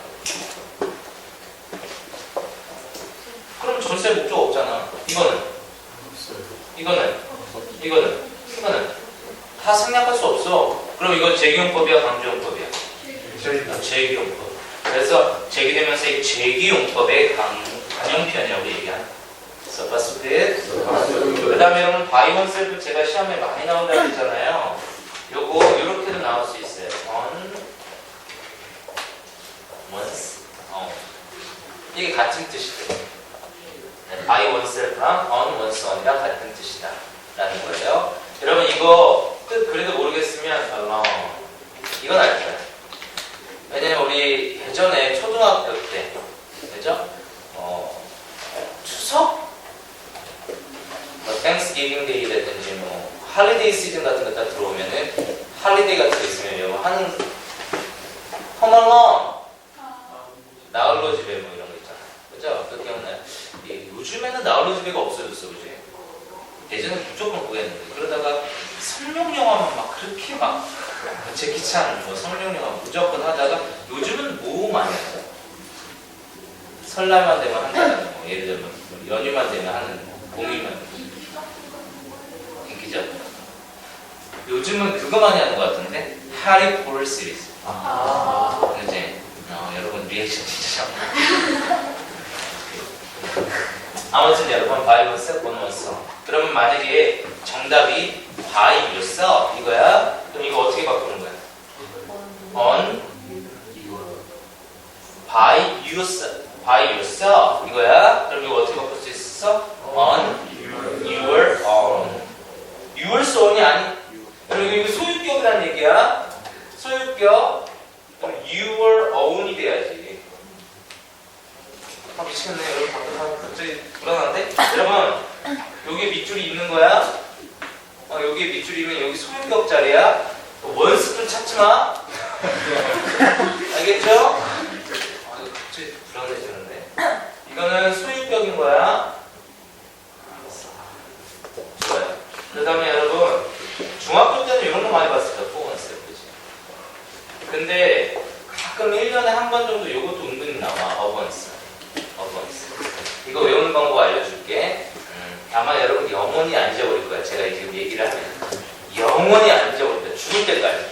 그럼 전세 목적 없잖아. 이거는 다 생략할 수 없어. 그럼 이거 제기용법이야 강조용법이야? 제기용법. 그래서 제기되면서 제기용법의 관용편이라고 얘기하는 그 다음에 여러분 바이원셀프 제가 시험에 많이 나온다고 했잖아요. 요거 요렇게도 나올 수 있어요. on, once, 이게 같은 뜻이래요. by oneself랑 on one's own이랑 같은 뜻이다 라는 거예요. 여러분 이거 뜻 그래도 모르겠으면 alone 이건 알 거예요. 왜냐면 우리 예전에 초등학교 때 그죠? 추석? Thanksgiving Day라든지 할리데이 시즌 같은 거 딱 들어오면은 할리데이 같은 거 있으면 여러분 하는 Home Alone 나홀로 집에 뭐 이런 거 있잖아. 그죠? 그 기억나요? 요즘에는 나홀로 집에가 없어졌어, 그지? 예전에 무조건 보겠는데 그러다가 성룡 영화만 막 그렇게 막 제키찬 뭐 성룡 영화 무조건 하다가 요즘은 뭐 많이 하죠? 설날만 되면 한다는 뭐 예를 들면 연휴만 되면 하는 공휴일만 인기죠? 요즘은 그거 많이 하는 것 같은데 하리 포터 시리즈. 그지? 여러분 리액션 진짜 잘. 아무튼 여러분 바이오스 본원서. 그러면 만약에 정답이 by yourself 이거야? 그럼 이거 어떻게 바꾸는 거야? on by yourself 이거야? 그럼 이거 어떻게 바꿀 수 있어? on your own. yours own이 아니. 그럼 이거 소유격이라는 얘기야. 소유격. 그럼 your own이 돼야지. 미치겠네. 여러분 갑자기 불안한데? 여러분 여기 밑줄이 있는 거야? 여기 밑줄이면 여기 소유격 자리야. 원스 좀 찾지 마. 알겠죠? 아, 이거 갑자기 불안해지는데. 이거는 소유격인 거야. 좋아요. 그 다음에 여러분, 중학교 때는 이런 거 많이 봤을 거예요. 포건스. 그치? 근데 가끔 1년에 한 번 정도 이것도 은근히 나와. 어번스. 이거 외우는 방법 알려줄게. 아마 여러분 영원히 안 잊어버릴 거야. 제가 지금 얘기를 하면. 영원히 안 잊어버릴 거야. 죽을 때까지.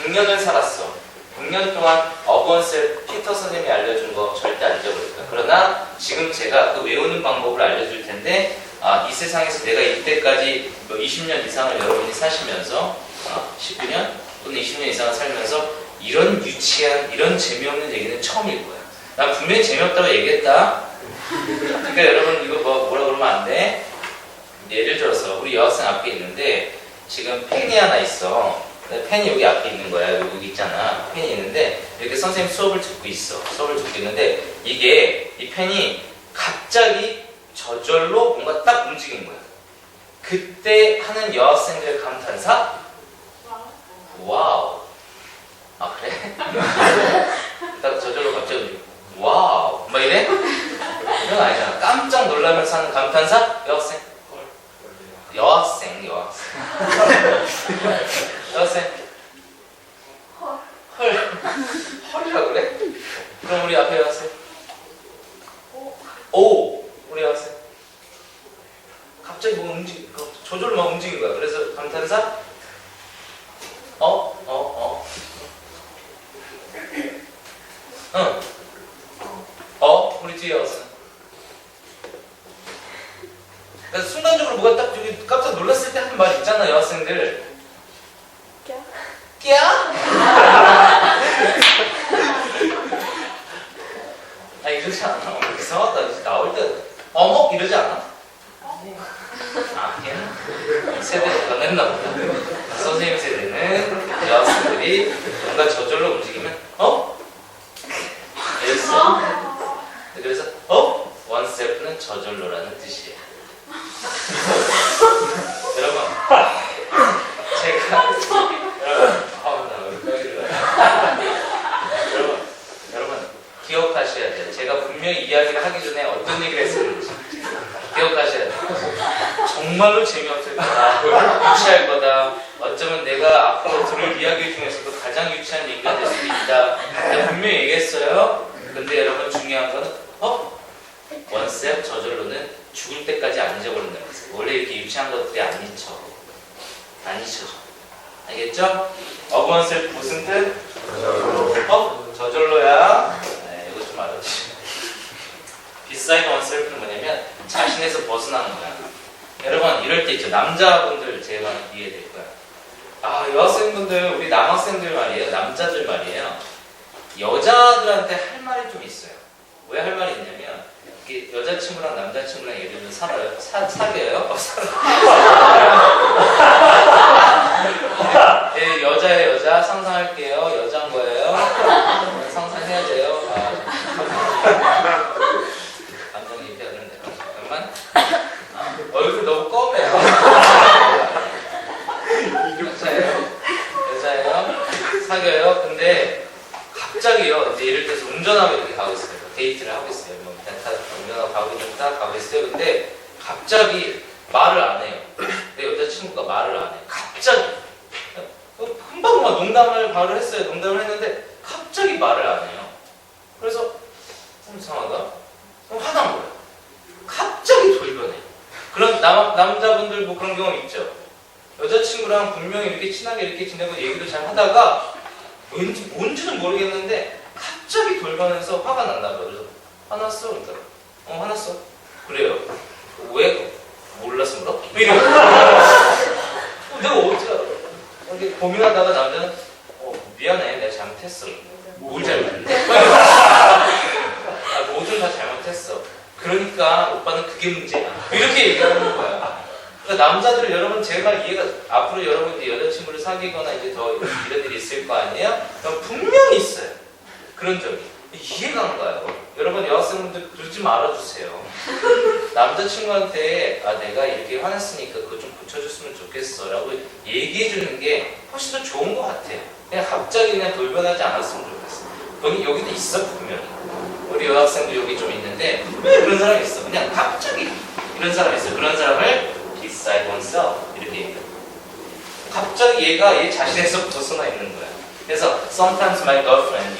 100년을 살았어. 100년 동안 어번스 피터 선생님이 알려준 거 절대 안 잊어버릴 거야. 그러나 지금 제가 그 외우는 방법을 알려줄 텐데, 이 세상에서 내가 이때까지 20년 이상을 여러분이 사시면서 19년 또는 20년 이상을 살면서 이런 유치한, 이런 재미없는 얘기는 처음일 거야. 난 분명히 재미없다고 얘기했다. 그러니까 여러분 이거 뭐라 그러면 안 돼. 예를 들어서 우리 여학생 앞에 있는데 지금 펜이 하나 있어. 펜이 여기 앞에 있는 거야. 여기 있잖아. 펜이 있는데 이렇게 선생님 수업을 듣고 있어. 수업을 듣고 있는데 이 펜이 갑자기 저절로 뭔가 딱 움직인 거야. 그때 하는 여학생들의 감탄사? 와우. 아 그래? 딱 저절로 갑자기 움직여. 와우. 막 이래? 이건 아니잖아. 깜짝 놀라면서 하는 감탄사? 여학생. 헐이라고 그래? 그럼 우리 앞에 여학생. 오. 우리 여학생. 갑자기 뭔가 저절로 막 움직인 거야. 그래서 감탄사? 응. 우리 뒤에 여학생. 그래서 순간적으로 뭐가 딱 저기 깜짝 놀랐을 때 하는 말 있잖아, 여학생들. 끼야? 이러지 않아? 이상하다. 이제 나올 때 어머? 이러지 않아? 걔는 세대가 변했나 보다. 선생님 세대는 여학생들이 뭔가 저절로 움직이면 이랬어. 그래서 원셀프는 저절로라는 뜻이에요. 여러분, 제가 여러분 기억하셔야 돼요. 제가 분명히 이야기를 하기 전에 어떤 얘기를 했었는지 기억하셔야 돼요. 정말로 재미없을 거다. 유치할 거다. 어쩌면 내가 앞으로 들을 이야기 중에서도 가장 유치한 얘기가 될 수도 있다. 제가 분명히 얘기했어요. 근데 여러분 중요한 거는 원셀프 저절로는 죽을 때까지 안 잊어버린다는 거예요. 원래 이렇게 유치한 것들이 안 잊혀져. 알겠죠? 원셀프 무슨 뜻? 저절로야. 네, 이거 좀 알아주세요. 비사이드 원셀프는 뭐냐면 자신에서 벗어나는 거야. 여러분 이럴 때 있죠. 남자분들 제가 이해될 거야. 여학생분들, 우리 남학생들 말이에요. 남자들 말이에요. 여자들한테 할 말이 좀 있어요. 왜 할 말이 있냐면 이렇게 여자친구랑 남자친구랑 예를 들면 살아요. 사귀어요? 네, 여자의 여자 상상할게요. 여자인 거예요. 상상해야 돼요. 감정이 입혀야 되는데 잠깐만. 얼굴 너무 검해요. 여자예요. 사귀어요. 근데 갑자기요. 이제 예를 들어서 운전하고 이렇게 가고 있어요. 데이트를 하고 있어요. 운전하고 가고 있는데 가고 있어요. 근데 갑자기 말을 안 해요. 내 여자친구가 말을 안 해요. 갑자기 금방만 농담을 바로 했어요. 농담을 했는데 갑자기 말을 안 해요. 그래서 이상하다. 화난 거예요. 갑자기 돌변해. 그런 남자분들 뭐 그런 경험 있죠. 여자친구랑 분명히 이렇게 친하게 이렇게 지내고 얘기도 잘 하다가 왠지 뭔지는 모르겠는데 갑자기 돌변해서 화가 났나 봐요. 그래서 화났어? 그러니까 화났어. 그래요. 왜? 몰라서 물어? 이러고 내가 어떻게 알아? 이렇게 고민하다가 남자는 미안해. 내가 잘못했어. 뭘 잘못했는데? 뭐든 다 잘못했어. 그러니까 오빠는 그게 문제야. 이렇게 얘기하는 거야. 그러니까 남자들은 여러분 제가 이해가 앞으로 여러분이 여자친구를 사귀거나 이제 더 이런 일이 있을 거 아니에요? 그럼 분명히 있어요. 그런 적이. 이해가 안 가요. 여러분 여학생분들 그러지 말아주세요. 남자친구한테 내가 이렇게 화냈으니까 그거 좀 고쳐줬으면 좋겠어 라고 얘기해주는 게 훨씬 더 좋은 것 같아요. 그냥 갑자기 그냥 돌변하지 않았으면 좋겠어. 여기도 있어 분명히. 우리 여학생도 여기 좀 있는데 왜 그런 사람이 있어? 그냥 갑자기 이런 사람이 있어. 그런 사람을 beside oneself 이렇게 얘기해. 갑자기 얘가 얘 자신에서 벗어나 있는 거야. 그래서 sometimes my girlfriend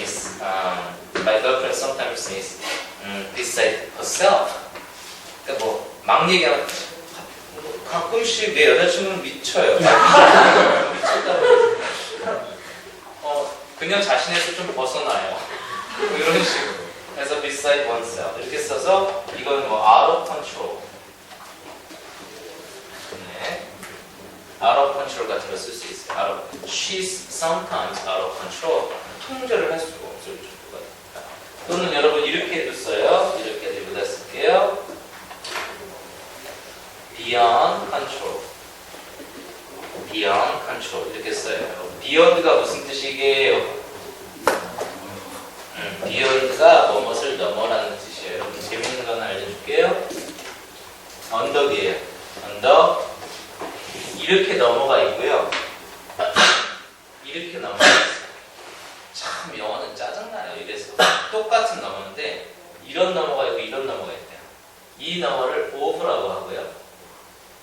sometimes is beside herself. 그러니까 뭐 막 얘기하면 가끔씩 내 여자친구는 미쳐요. 미쳤다고. 그냥 자신에서 좀 벗어나요. 뭐 이런 식으로. 그래서 beside oneself 이렇게 써서 이건 뭐 out of control. 네. out of control 같은 거 쓸 수 있어요. She's sometimes out of control. 통제를 할 수가 없을 정도가 됩니다. 또는 여러분 이렇게도 써요. 이렇게 내보다 쓸게요. beyond control. beyond control 이렇게 써요. beyond가 무슨 뜻이게요? beyond가 뭐뭇을 넘어라는 뜻이에요. 여러분 재밌는 거 하나 알려줄게요. 언덕이에요. 언덕 이렇게 넘어가 있고요. 이렇게 넘어가 있어요. 참 영어는 짜증나요. 이래서 똑같은 넘어인데 이런 넘어가 있고 이런 넘어가 있대요. 이 넘어를 over라고 하고요.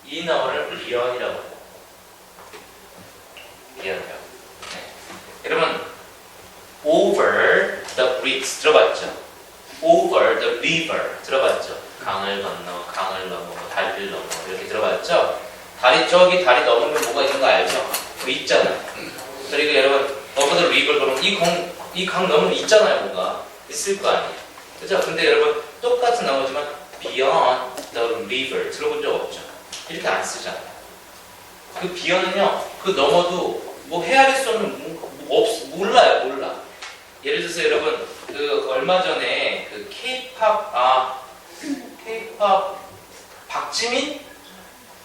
이 넘어를 beyond이라고 해요. beyond이요. 네. 여러분 over the bridge 들어봤죠? over the river 들어봤죠? 강을 건너, 강을 넘어, 다리를 넘어 이렇게 들어봤죠? 저기 다리 넘으면 뭐가 있는 거 알죠? 뭐 있잖아요. 그리고 여러분 over the river 그러면 이 강 넘으면 있잖아요. 뭐가 있을 거 아니에요. 그죠? 근데 여러분 똑같은 넘어지만 beyond the river 들어본 적 없죠? 이렇게 안 쓰잖아요. 그 beyond은요 그 넘어도 뭐 헤아릴 수 없는 몰라요. 몰라. 예를 들어서 여러분 그 얼마 전에 그 K-pop 박지민?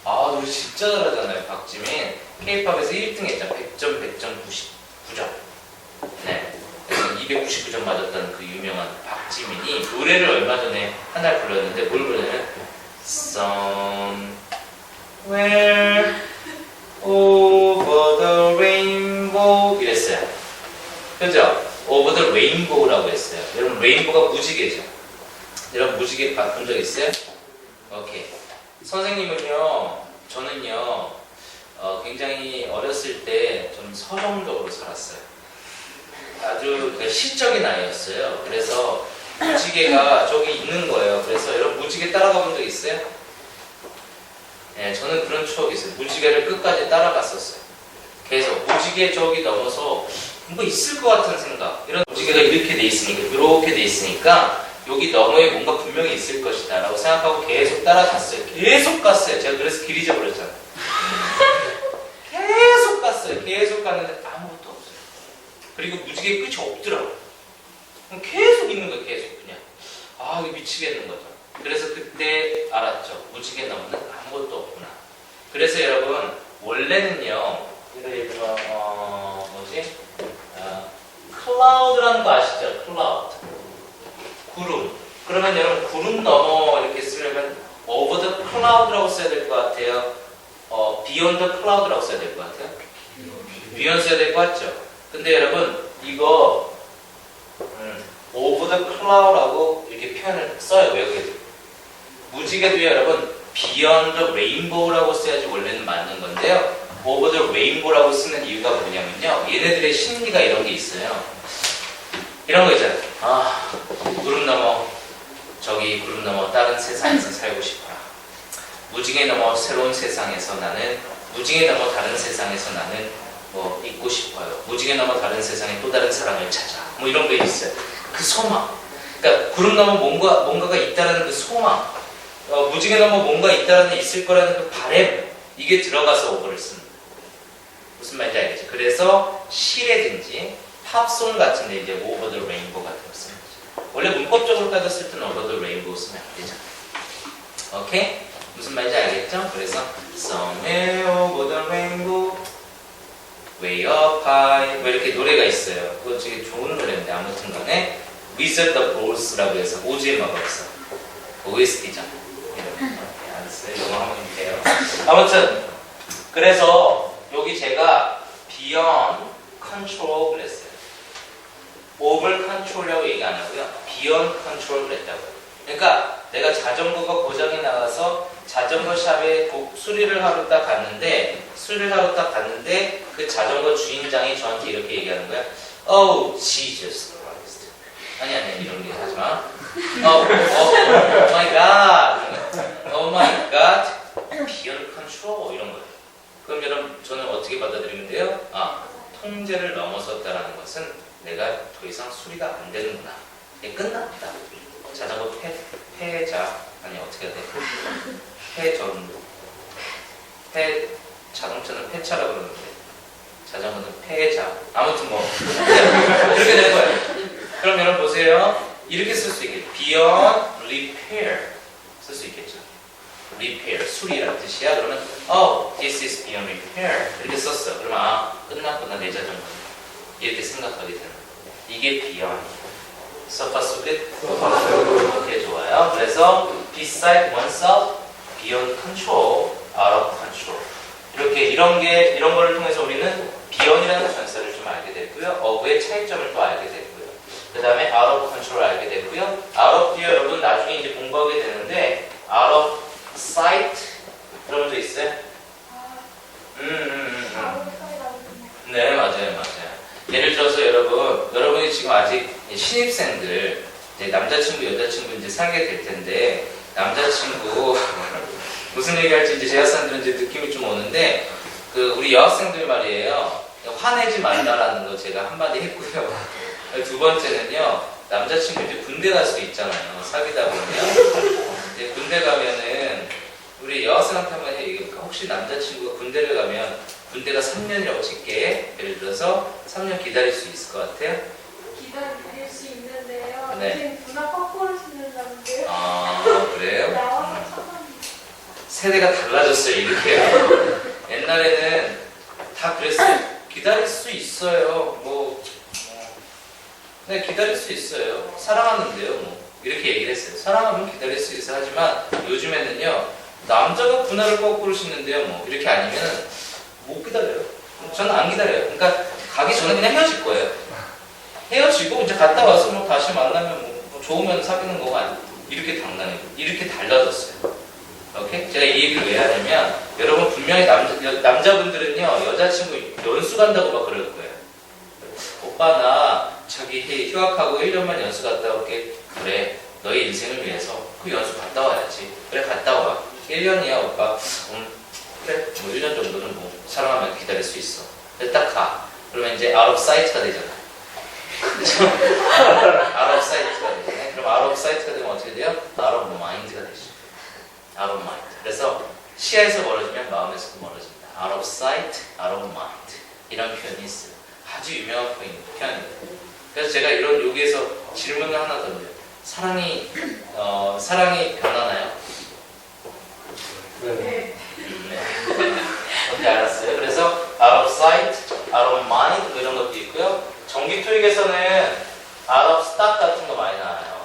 노래 진짜 잘하잖아요. 박지민 K-pop에서 1등 했잖아. 100점 99점. 네. 299점 맞았다는 그 유명한 박지민이 노래를 얼마 전에 한 달 불렀는데 뭘 부르냐면 Somewhere over the rainbow 이랬어요. 그죠? over the rainbow라고 했어요. 여러분 레인보우가 무지개죠. 여러분 무지개 본 적 있어요? 오케이. 선생님은요, 저는요, 굉장히 어렸을 때 좀 서정적으로 살았어요. 아주 시적인 아이였어요. 그래서 무지개가 저기 있는 거예요. 그래서 여러분 무지개 따라가 본 적 있어요? 네, 저는 그런 추억이 있어요. 무지개를 끝까지 따라갔었어요. 계속 무지개 저기 넘어서 뭐 있을 것 같은 생각. 이런 무지개가 이렇게 돼 있으니까 여기 너머에 뭔가 분명히 있을 것이다 라고 생각하고 계속 따라갔어요. 계속 갔어요. 제가 그래서 길 잊어버렸잖아요. 계속 갔어요. 계속 갔는데 아무것도 없어요. 그리고 무지개 끝이 없더라고요. 계속 있는 거예요. 계속 그냥. 이거 미치겠는 거죠. 그래서 그때 알았죠. 무지개 너머는 아무것도 없구나. 그래서 여러분 원래는요. 예를 들어 클라우드라는 거 아시죠? 클라우드. 구름. 그러면 여러분 구름 넘어 이렇게 쓰려면 over the cloud라고 써야 될 것 같아요. beyond the cloud라고 써야 될 것 같아요. beyond 써야 될 것 같죠? 근데 여러분 이거 over the cloud라고 이렇게 표현을 써요. 외국에도. 무지개도요 여러분 beyond the rainbow라고 써야지 원래는 맞는 건데요. over the rainbow라고 쓰는 이유가 뭐냐면요. 얘네들의 심리가 이런 게 있어요. 이런 거 있잖아요. 구름 넘어 구름 넘어 다른 세상에서 살고 싶어라. 무지개 넘어 새로운 세상에서 무지개 넘어 다른 세상에서 나는 뭐 있고 싶어요. 무지개 넘어 다른 세상에 또 다른 사랑을 찾아. 뭐 이런 게 있어요. 그 소망. 그러니까 구름 넘어 뭔가가 있다라는 그 소망. 무지개 넘어 뭔가 있다라는 있을 거라는 그 바램. 이게 들어가서 오버를 쓰는 거예요. 무슨 말인지 알겠죠? 그래서 시라든지 팝송 같은데 이제 over the rainbow 같은 거 쓰는 거죠. 원래 문법적으로 따졌을 때는 over the rainbow 쓰면 안 되잖아. 오케이? 무슨 말인지 알겠죠? 그래서 somewhere over the rainbow way up high 뭐 이렇게 노래가 있어요. 그거 되게 좋은 노래인데 아무튼 간에 Wizard of Oz라고 해서 오즈의 마법사 OST잖아. 알았어요. 영어 하면 돼요. 아무튼 그래서 여기 제가 beyond control 그랬어요. over control이라고 얘기 안 하고요. beyond control 그랬다고요. 그러니까 내가 자전거가 고장이 나가서 자전거 샵에 수리를 하러 딱 갔는데 그 자전거 주인장이 저한테 이렇게 얘기하는 거야. Oh, Jesus Christ. 아니 이런 얘기 하지 마. Oh my God. Oh my God. beyond control 이런 거예요. 그럼 여러분 저는 어떻게 받아들이면 돼요? 통제를 넘어섰다라는 것은 내가 더 이상 수리가 안 되는구나. 이게 끝났다. 자전거 폐자 아니 어떻게 해야 돼? 폐전도 자동차는 폐차라고 그러는데 자전거는 폐자 아무튼 뭐 이렇게 된 거예요. 그럼 여러분 보세요. 이렇게 쓸 수 있겠죠. beyond repair 쓸 수 있겠죠. repair 수리라는 뜻이야. 그러면 this is beyond repair 이렇게 썼어. 그러면 끝났구나 내 자전거 이렇게 생각하게 되는 거예요. 이게 beyond surface with 이렇게 좋아요. 그래서 beside oneself, beyond control, out of control. 이렇게 이런 거를 통해서 우리는 beyond이라는 전사를 좀 알게 됐고요. of의 차이점을 또 알게 됐고요. 그 다음에 out of control을 알게 됐고요. out of 뒤에 여러분 나중에 이제 공부하게 되는데 out of sight 그런 거 있어요? 네 맞아요. 예를 들어서 여러분이 지금 아직 신입생들 이제 남자친구 여자친구 이제 사귀게 될 텐데 남자친구 무슨 얘기할지 이제 제 학생들은 이제 느낌이 좀 오는데 우리 여학생들 말이에요. 화내지 말라라는 거 제가 한마디 했고요. 두 번째는요 남자친구 이제 군대 갈 수도 있잖아요. 사귀다 보면 이제 군대 가면은 우리 여학생한테 한번 얘기해볼까? 혹시 남자친구가 군대를 가면 군대가 3년이라고 칠게 예를 들어서 3년 기다릴 수 있을 것 같아요? 기다릴 수 있는데요. 네. 지금 누나 거꾸로 신는다는데요. 그래요? 나와서 천원. 세대가 달라졌어요. 이렇게요. 옛날에는 다 그랬어요. 기다릴 수 있어요. 네 기다릴 수 있어요. 사랑하는데요. 이렇게 얘기를 했어요. 사랑하면 기다릴 수 있어. 하지만 요즘에는요 남자가 군화를 거꾸로 신는데요. 이렇게 아니면 못 기다려요. 저는 안 기다려요. 그러니까 가기 전에 그냥 헤어질 거예요. 헤어지고 이제 갔다 와서 다시 만나면 좋으면 사귀는 거가 아니고 이렇게 당당해요. 이렇게 달라졌어요. 오케이? 제가 이 얘기를 왜 하냐면 여러분 분명히 남자분들은요 여자친구 연수 간다고 막 그럴 거예요. 오빠 나 저기 휴학하고 1년만 연수 갔다 올게. 그래 너의 인생을 위해서 그 연수 갔다 와야지. 그래 갔다 와. 1년이야 오빠. 그래 1년 정도는 사랑하면 기다릴 수 있어. 근데 딱 가. 그러면 이제 out of sight가 되잖아. 그렇죠? out of sight가 되잖아요. 그럼 out of sight가 되면 어떻게 돼요? out of mind가 되죠. out of mind. 그래서 시야에서 멀어지면 마음에서도 멀어집니다. out of sight, out of mind. 이런 표현이 있어요. 아주 유명한 표현이에요. 그래서 제가 여기에서 질문을 하나 던져요. 사랑이 변하나요? 네. 어떻게 알았어요? 그래서 out of sight, out of mind 이런 것도 있고요. 정기 토익에서는 out of stock 같은 거 많이 나와요.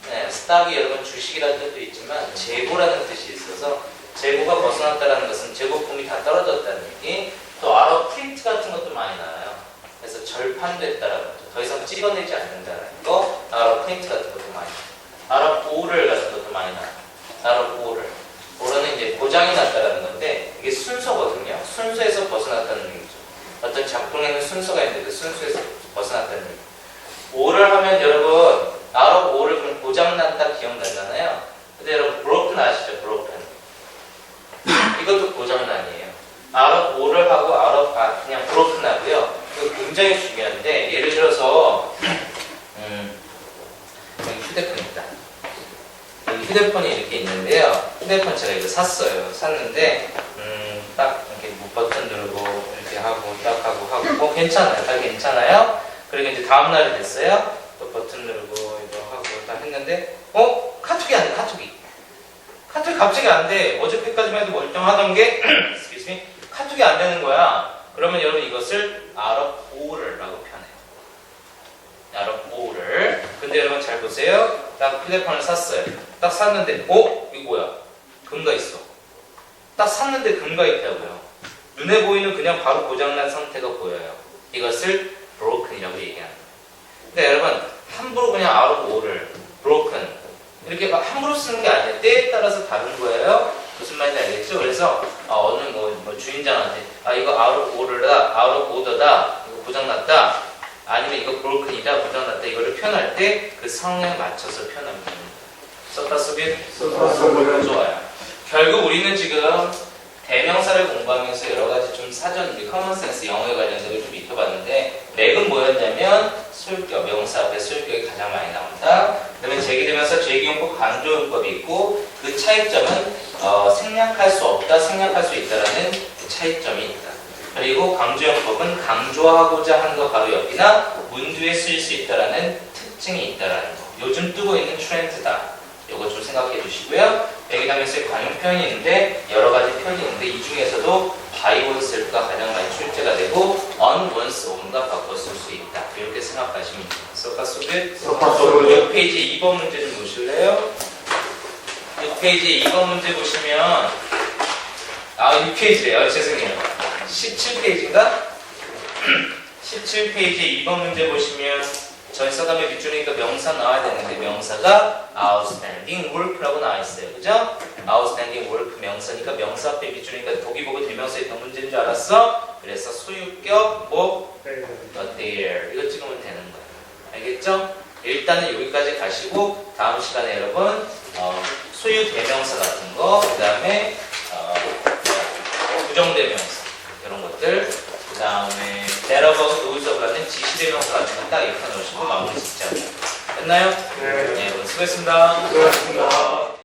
네, stock이 여러분 주식이라는 뜻도 있지만 재고라는 뜻이 있어서 재고가 벗어났다는 것은 재고품이 다 떨어졌다는 얘기. 또 out of print 같은 것도 많이 나와요. 그래서 절판됐다라는 거죠. 더 이상 찍어내지 않는다는 거. out of print 같은 것도 많이 나와요. out of order 같은 것도 많이 나와요. out of order. order는 이제 고장이 났다라는 건데 이게 순서거든요. 순서에서 벗어났다는 얘기죠. 어떤 작품에는 순서가 있는데 그 순서에서 벗어났다는 얘기. order 하면 여러분 out of order 그럼 고장났다 기억나잖아요. 근데 여러분 broken 아시죠? broken. 이것도 고장난이에요. out of order 하고 out of 그냥 broken 하고요. 이거 굉장히 중요한데 예를 들어서 여기 휴대폰입니다. 여기 휴대폰이 이렇게 있는데요. 휴대폰 제가 이거 샀어요. 샀는데 딱 이렇게 버튼 누르고 이렇게 하고 딱 하고 괜찮아요. 다 괜찮아요. 그리고 이제 다음 날이 됐어요. 또 버튼 누르고 이거 하고 딱 했는데 카톡이 안 돼. 카톡이 갑자기 안 돼. 어저께까지만 해도 멀쩡하던 게 excuse me, 카톡이 안 되는 거야. 그러면 여러분 이것을 out of order라고 표현해요. out of order. 근데 여러분 잘 보세요. 딱 휴대폰을 샀어요. 딱 샀는데 이거 뭐야? 금가 있어. 딱 샀는데 금가 있다고요. 눈에 보이는 그냥 바로 고장난 상태가 보여요. 이것을 broken이라고 얘기합니다. 근데 여러분 함부로 그냥 out of order, broken 이렇게 막 함부로 쓰는 게 아니에요. 때에 따라서 다른 거예요. 무슨 말인지 알겠죠? 그래서 어느 뭐 주인장한테 이거 out of order다, out of order다, 이거 고장났다, 아니면 이거 broken이다, 고장났다 이거를 표현할 때 그 상황에 맞춰서 표현합니다. 썼다 속에 좋아요. 결국 우리는 지금 대명사를 공부하면서 여러 가지 좀 사전, 커먼센스 영어에 관련해서 좀 익혀봤는데 맥은 뭐였냐면 소유격, 명사 앞에 소유격이 가장 많이 나온다. 그 다음에 제기대명사, 제기용법, 강조용법이 있고 그 차이점은 생략할 수 없다, 생략할 수 있다라는 그 차이점이 있다. 그리고 강조용법은 강조하고자 하는 거 바로 옆이나 문두에 쓰일 수 있다라는 특징이 있다라는 거. 요즘 뜨고 있는 트렌드다. 이거 좀 생각해 주시고요. 대기대명사의 관용 표현이 있는데 여러 가지 표현이 있는데 이 중에서도 by oneself가 가장 많이 출제가 되고 on one's own과 바꿔 쓸 수 있다. 이렇게 생각하시면 됩니다. 써가 속에 6페이지 2번 문제 좀 보실래요? 6페이지 2번 문제 보시면 6페이지래요. 죄송해요. 17페이지인가? 17페이지 2번 문제 보시면 전사 다음에 밑줄이니까 명사 나와야 되는데 명사가 outstanding work라고 나와 있어요. 그죠? outstanding work 명사니까 명사 앞에 밑줄이니까 보기 보고 대명사 있던 문제인 줄 알았어? 그래서 소유격 뭐 there 이거 찍으면 되는 거예요. 알겠죠? 일단은 여기까지 가시고 다음 시간에 여러분 소유 대명사 같은 거, 그 다음에 부정 대명사 이런 것들, 그 다음에 thereabout those of라는 지시대명사 같은 거 딱 입혀놓으시고 마무리 짓자. 됐나요? 네. 수고했습니다. 수고하셨습니다.